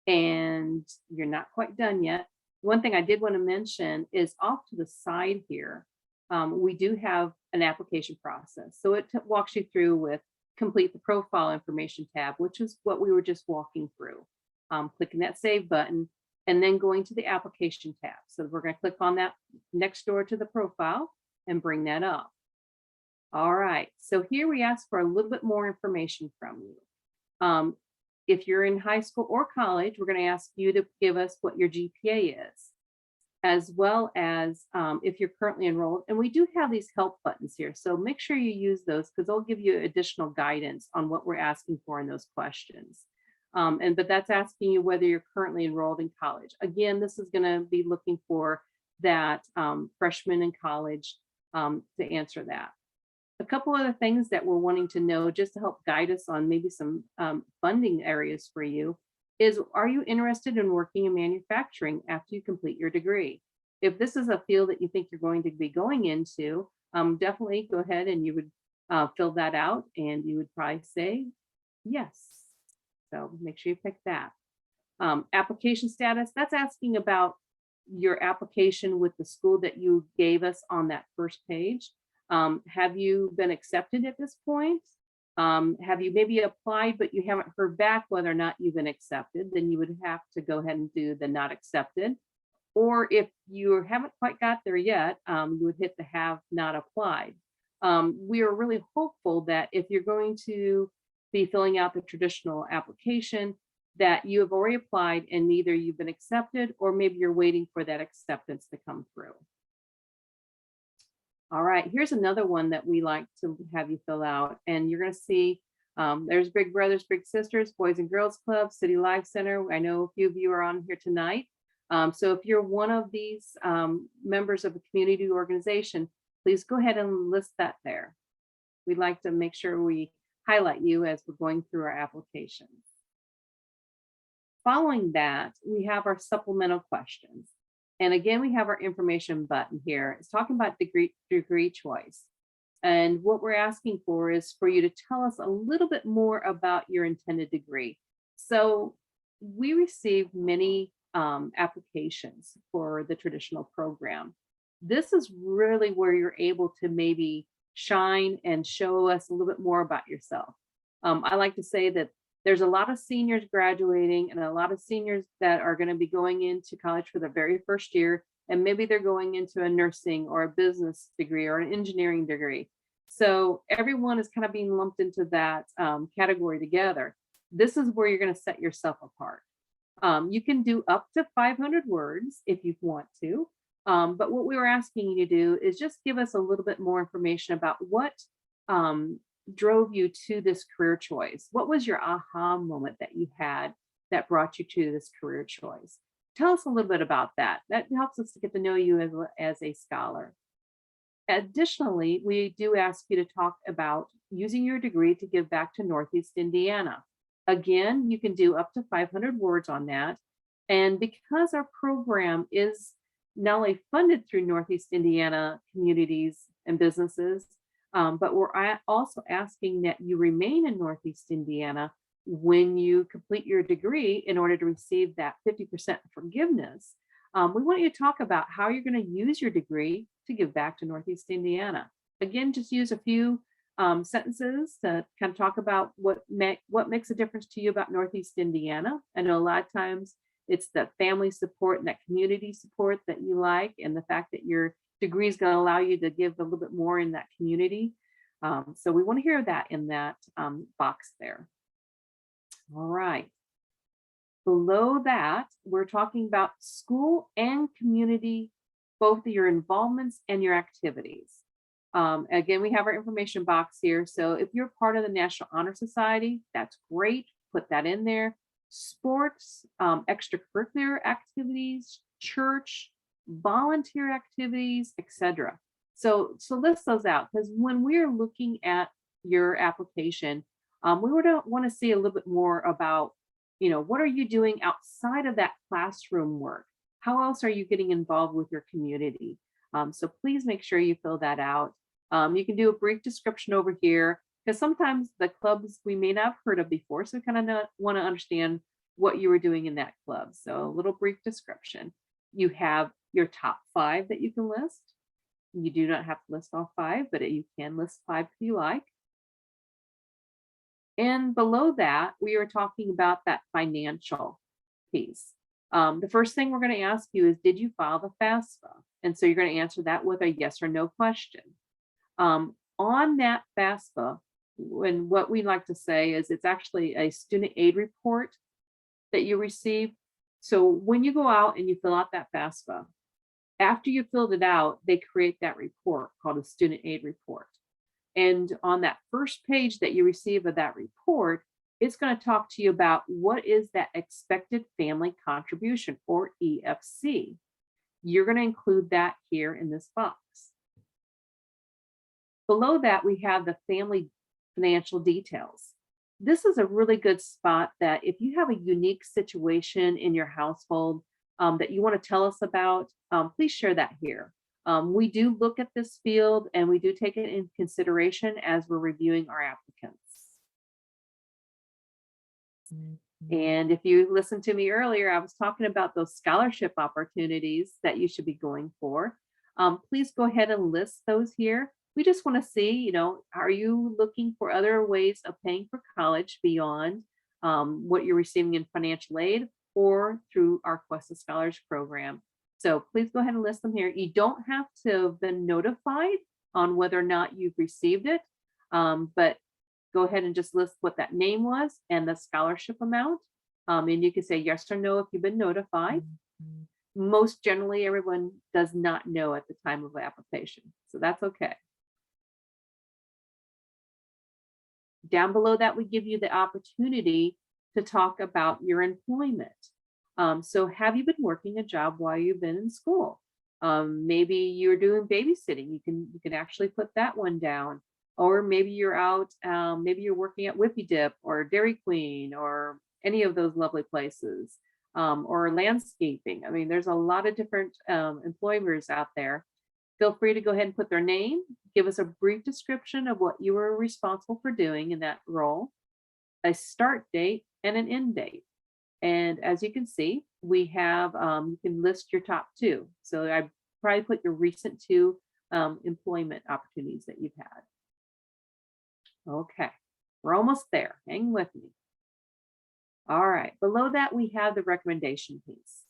And you're not quite done yet. One thing I did want to mention is off to the side here, we do have an application process. So it walks you through with complete the profile information tab, which is what we were just walking through. Clicking that save button and then going to the application tab. So we're going to click on that next door to the profile and bring that up. All right, so here we ask for a little bit more information from you. If you're in high school or college, we're going to ask you to give us what your GPA is. as well as if you're currently enrolled. And we do have these help buttons here. So make sure you use those because they'll give you additional guidance on what we're asking for in those questions. But that's asking you whether you're currently enrolled in college. Again, this is going to be looking for that freshman in college to answer that. A couple other things that we're wanting to know just to help guide us on maybe some funding areas for you is, are you interested in working in manufacturing after you complete your degree? If this is a field that you think you're going to be going into, definitely go ahead and you would fill that out and you would probably say yes. So make sure you pick that. Application status, that's asking about your application with the school that you gave us on that first page. Have you been accepted at this point? Have you maybe applied, but you haven't heard back whether or not you've been accepted? Then you would have to go ahead and do the not accepted. Or if you haven't quite got there yet, you would hit the have not applied. We are really hopeful that if you're going to be filling out the traditional application, that you have already applied and either you've been accepted or maybe you're waiting for that acceptance to come through. All right, here's another one that we like to have you fill out, and you're going to see there's Big Brothers, Big Sisters, Boys and Girls Club, City Life Center. I know a few of you are on here tonight. So if you're one of these members of a community organization, please go ahead and list that there. We'd like to make sure we highlight you as we're going through our applications. Following that, we have our supplemental questions. And again, we have our information button here. It's talking about degree choice. And what we're asking for is for you to tell us a little bit more about your intended degree. So we received many applications for the traditional program. This is really where you're able to maybe shine and show us a little bit more about yourself. I like to say that there's a lot of seniors graduating and a lot of seniors that are going to be going into college for their very first year, and maybe they're going into a nursing or a business degree or an engineering degree. So everyone is kind of being lumped into that category together. This is where you're going to set yourself apart. You can do up to 500 words if you want to, but what we were asking you to do is just give us a little bit more information about what drove you to this career choice. What was your aha moment that you had that brought you to this career choice? Tell us a little bit about that. That helps us to get to know you as a scholar. Additionally, we do ask you to talk about using your degree to give back to Northeast Indiana. Again, you can do up to 500 words on that. And because our program is not only funded through Northeast Indiana communities and businesses, but we're also asking that you remain in Northeast Indiana when you complete your degree in order to receive that 50% forgiveness. We want you to talk about how you're going to use your degree to give back to Northeast Indiana. Again, just use a few sentences to kind of talk about what makes a difference to you about Northeast Indiana. I know a lot of times it's that family support and that community support that you like, and the fact that your degree is going to allow you to give a little bit more in that community. So we want to hear that in that box there. All right. Below that, we're talking about school and community, both your involvements and your activities. Again, we have our information box here. So if you're part of the National Honor Society, that's great. Put that in there. Sports, extracurricular activities, church, volunteer activities, etc. So list those out, because when we're looking at your application, we would want to see a little bit more about, what are you doing outside of that classroom work? How else are you getting involved with your community? So please make sure you fill that out. You can do a brief description over here, because sometimes the clubs we may not have heard of before, so we kind of want to understand what you were doing in that club. So a little brief description. You have your top 5 that you can list. You do not have to list all 5, but you can list 5 if you like. And below that, we are talking about that financial piece. The first thing we're going to ask you is, did you file the FAFSA? And so you're going to answer that with a yes or no question. On that FAFSA, and what we like to say is it's actually a student aid report that you receive. So when you go out and you fill out that FAFSA, After you filled it out, they create that report called a student aid report. And on that first page that you receive of that report, it's going to talk to you about what is that expected family contribution, or EFC. You're going to include that here in this box. Below that, we have the family financial details. This is a really good spot that if you have a unique situation in your household that you want to tell us about, please share that here. We do look at this field and we do take it in consideration as we're reviewing our applicants. And if you listened to me earlier, I was talking about those scholarship opportunities that you should be going for. Please go ahead and list those here. We just want to see, you know, are you looking for other ways of paying for college beyond what you're receiving in financial aid or through our Questa Scholars Program? So please go ahead and list them here. You don't have to have been notified on whether or not you've received it, but go ahead and just list what that name was and the scholarship amount. And you can say yes or no if you've been notified. Most generally, everyone does not know at the time of application, so that's okay. Down below that, we give you the opportunity to talk about your employment. So have you been working a job while you've been in school? Maybe you're doing babysitting. You can actually put that one down. Or maybe you're out, maybe you're working at Whippy Dip or Dairy Queen or any of those lovely places, or landscaping. I mean, there's a lot of different employers out there. Feel free to go ahead and put their name, give us a brief description of what you were responsible for doing in that role, a start date and an end date. And as you can see, we have, you can list your top two. So I probably put your recent two employment opportunities that you've had. Okay, we're almost there. Hang with me. All right, below that, we have the recommendation piece.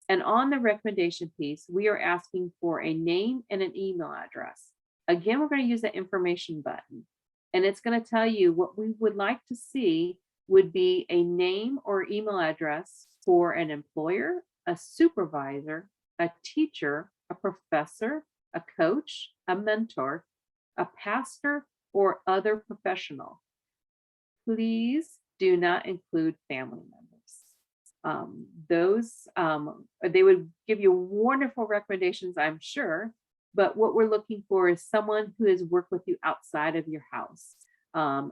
And on the recommendation piece, we are asking for a name and an email address. Again, we're going to use the information button. And it's going to tell you what we would like to see would be a name or email address for an employer, a supervisor, a teacher, a professor, a coach, a mentor, a pastor, or other professional. Please do not include family members. They would give you wonderful recommendations, I'm sure, but what we're looking for is someone who has worked with you outside of your house.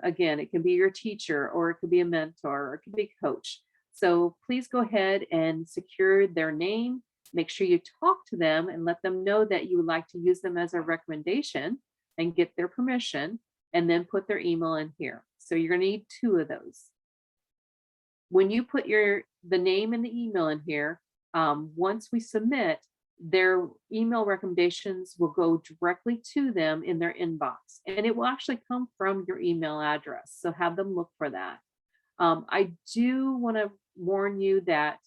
Again, it can be your teacher, or it could be a mentor, or it could be a coach. So please go ahead and secure their name. Make sure you talk to them and let them know that you would like to use them as a recommendation and get their permission, and then put their email in here. So you're going to need two of those. When you put the name and the email in here, once we submit, their email recommendations will go directly to them in their inbox, and it will actually come from your email address. So have them look for that. I do want to warn you that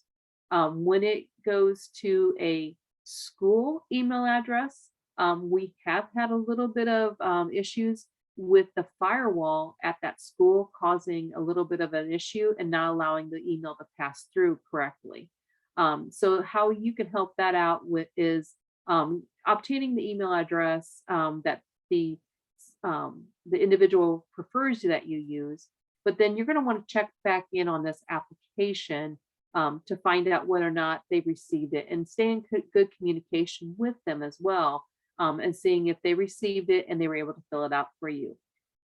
when it goes to a school email address, we have had a little bit of issues with the firewall at that school, causing a little bit of an issue and not allowing the email to pass through correctly. So how you can help that out with is obtaining the email address that the individual prefers that you use, but then you're going to want to check back in on this application to find out whether or not they received it, and stay in good communication with them as well, and seeing if they received it and they were able to fill it out for you.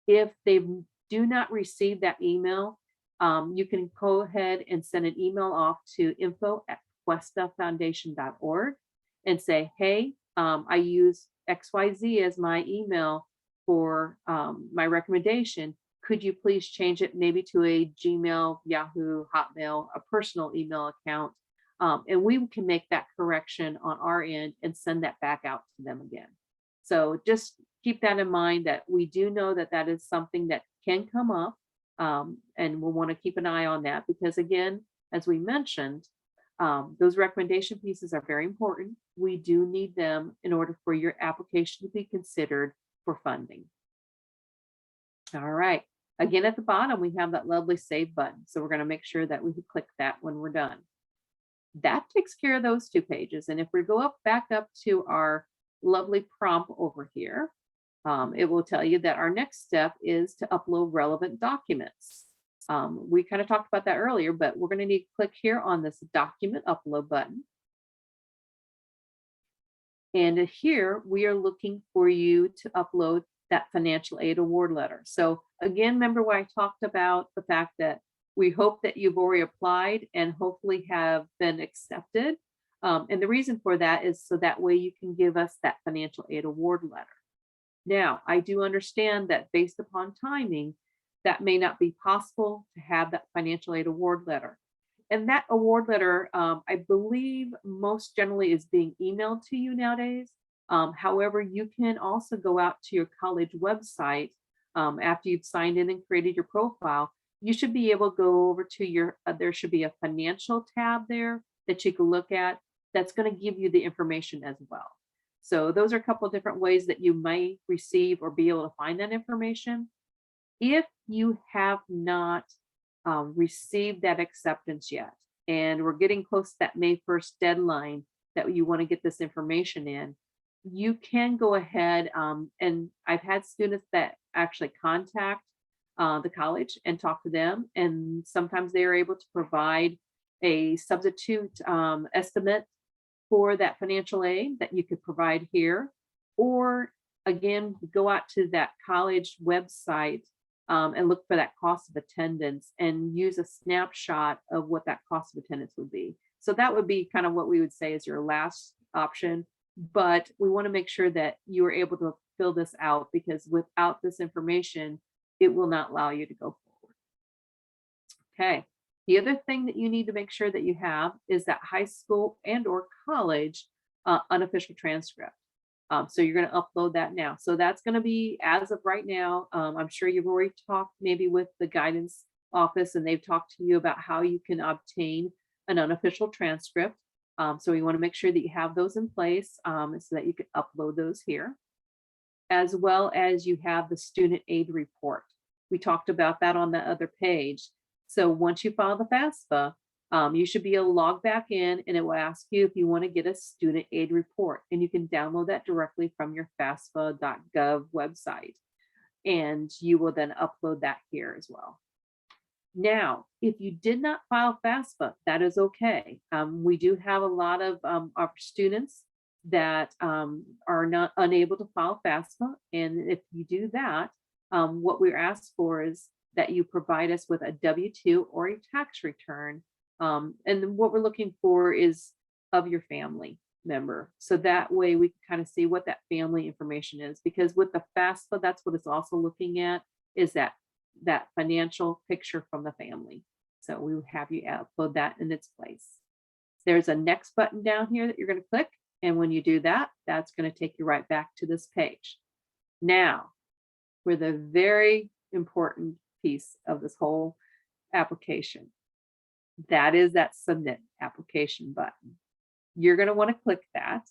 If they do not receive that email, you can go ahead and send an email off to info@questafoundation.org and say, hey, I use XYZ as my email for my recommendation. Could you please change it maybe to a Gmail, Yahoo, Hotmail, a personal email account? And we can make that correction on our end and send that back out to them again. So just keep that in mind, that we do know that that is something that can come up, and we'll want to keep an eye on that, because again, as we mentioned, those recommendation pieces are very important. We do need them in order for your application to be considered for funding. All right. Again, at the bottom, we have that lovely save button. So we're going to make sure that we click that when we're done. That takes care of those 2 pages. And if we go back up to our lovely prompt over here, it will tell you that our next step is to upload relevant documents. We kind of talked about that earlier, but we're going to need to click here on this document upload button. And here we are looking for you to upload that financial aid award letter. So again, remember what I talked about, the fact that we hope that you've already applied and hopefully have been accepted. And the reason for that is so that way you can give us that financial aid award letter. Now, I do understand that based upon timing, that may not be possible to have that financial aid award letter. And that award letter, I believe most generally is being emailed to you nowadays. However, you can also go out to your college website after you've signed in and created your profile. You should be able to go over to your, there should be a financial tab there that you can look at that's going to give you the information as well. So those are a couple of different ways that you might receive or be able to find that information. If you have not received that acceptance yet, and we're getting close to that May 1st deadline that you want to get this information in, you can go ahead and I've had students that actually contact the college and talk to them, and sometimes they are able to provide a substitute estimate for that financial aid that you could provide here, or again, go out to that college website and look for that cost of attendance and use a snapshot of what that cost of attendance would be. So that would be kind of what we would say is your last option, but we want to make sure that you are able to fill this out, because without this information, it will not allow you to go forward. Okay. The other thing that you need to make sure that you have is that high school and or college unofficial transcript. So you're going to upload that now. So that's going to be as of right now. I'm sure you've already talked maybe with the guidance office and they've talked to you about how you can obtain an unofficial transcript. So you want to make sure that you have those in place so that you can upload those here, as well as you have the student aid report. We talked about that on the other page. So once you file the FAFSA, you should be able to log back in and it will ask you if you want to get a student aid report, and you can download that directly from your FAFSA.gov website. And you will then upload that here as well. Now, if you did not file FAFSA, that is okay. We do have a lot of our students that are not unable to file FAFSA. And if you do that, what we're asked for is that you provide us with a W-2 or a tax return. And what we're looking for is of your family member. So that way we can kind of see what that family information is, because with the FAFSA, that's what it's also looking at, is that financial picture from the family. So we will have you upload that in its place. There's a next button down here that you're going to click. And when you do that, that's going to take you right back to this page. Now, for the very important piece of this whole application, that is that submit application button. You're going to want to click that.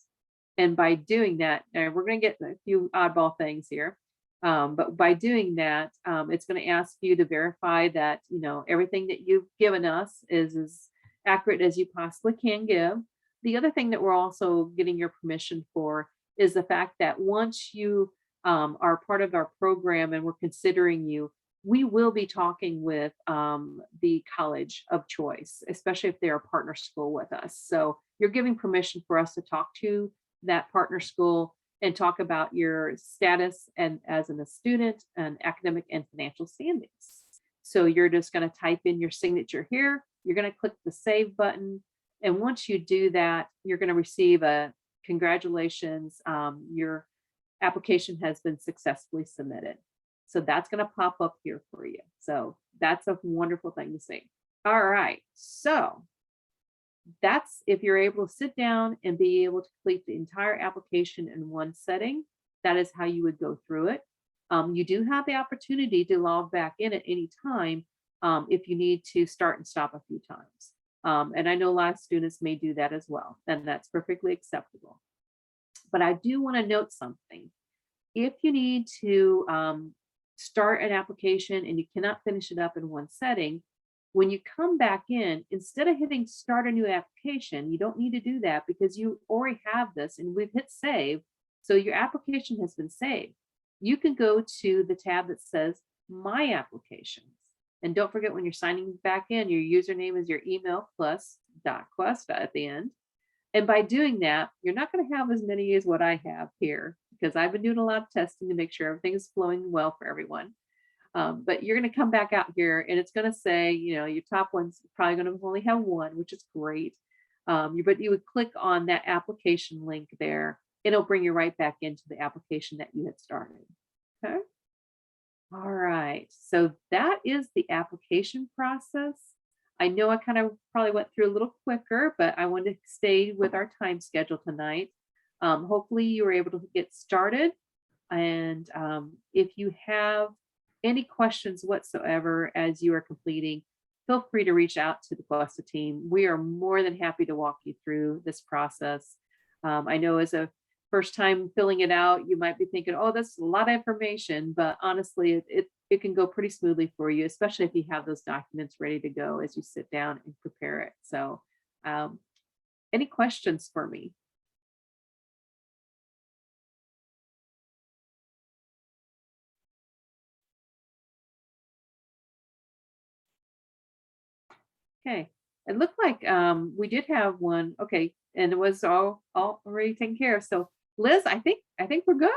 And by doing that, now we're going to get a few oddball things here. But by doing that, it's going to ask you to verify that, you know, everything that you've given us is as accurate as you possibly can give. The other thing that we're also getting your permission for is the fact that once you are part of our program and we're considering you, we will be talking with the college of choice, especially if they're a partner school with us. So you're giving permission for us to talk to that partner school and talk about your status and as a student and academic and financial standings. So you're just going to type in your signature here. You're going to click the save button. And once you do that, you're going to receive a congratulations, your application has been successfully submitted. So that's going to pop up here for you. So that's a wonderful thing to see. All right. So that's if you're able to sit down and be able to complete the entire application in one setting, that is how you would go through it. You do have the opportunity to log back in at any time if you need to start and stop a few times. And I know a lot of students may do that as well, and that's perfectly acceptable. But I do want to note something. If you need to start an application and you cannot finish it up in one setting, When you come back in, instead of hitting start a new application, you don't need to do that because you already have this and we've hit save. So your application has been saved. You can go to the tab that says My Applications. And don't forget, when you're signing back in, your username is your email plus .questa at the end. And by doing that, you're not going to have as many as what I have here because I've been doing a lot of testing to make sure everything is flowing well for everyone. But you're going to come back out here and it's going to say, you know, your top one's probably going to only have one, which is great. But you would click on that application link there. It'll bring you right back into the application that you had started. Okay. All right. So that is the application process. I know I kind of probably went through a little quicker, but I wanted to stay with our time schedule tonight. Hopefully you were able to get started. And if you have any questions whatsoever as you are completing, feel free to reach out to the Questa team. We are more than happy to walk you through this process. I know as a first time filling it out, you might be thinking, oh, that's a lot of information, but honestly, it can go pretty smoothly for you, especially if you have those documents ready to go as you sit down and prepare it. So any questions for me? Okay, it looked like we did have one. Okay, and it was all already taken care of. So Liz, I think we're good.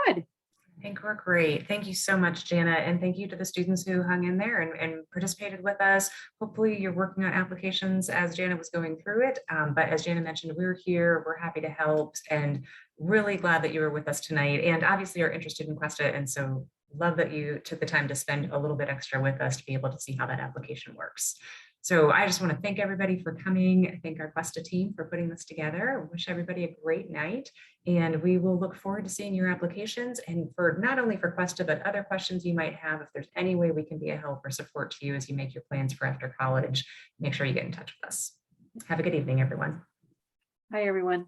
I think we're great. Thank you so much, Jana. And thank you to the students who hung in there and participated with us. Hopefully you're working on applications as Jana was going through it. But as Jana mentioned, we're here, we're happy to help and really glad that you were with us tonight. And obviously are interested in Questa. And so love that you took the time to spend a little bit extra with us to be able to see how that application works. So I just want to thank everybody for coming. Thank our Questa team for putting this together. Wish everybody a great night. And we will look forward to seeing your applications and for not only for Questa, but other questions you might have. If there's any way we can be a help or support to you as you make your plans for after college, make sure you get in touch with us. Have a good evening, everyone. Hi, everyone.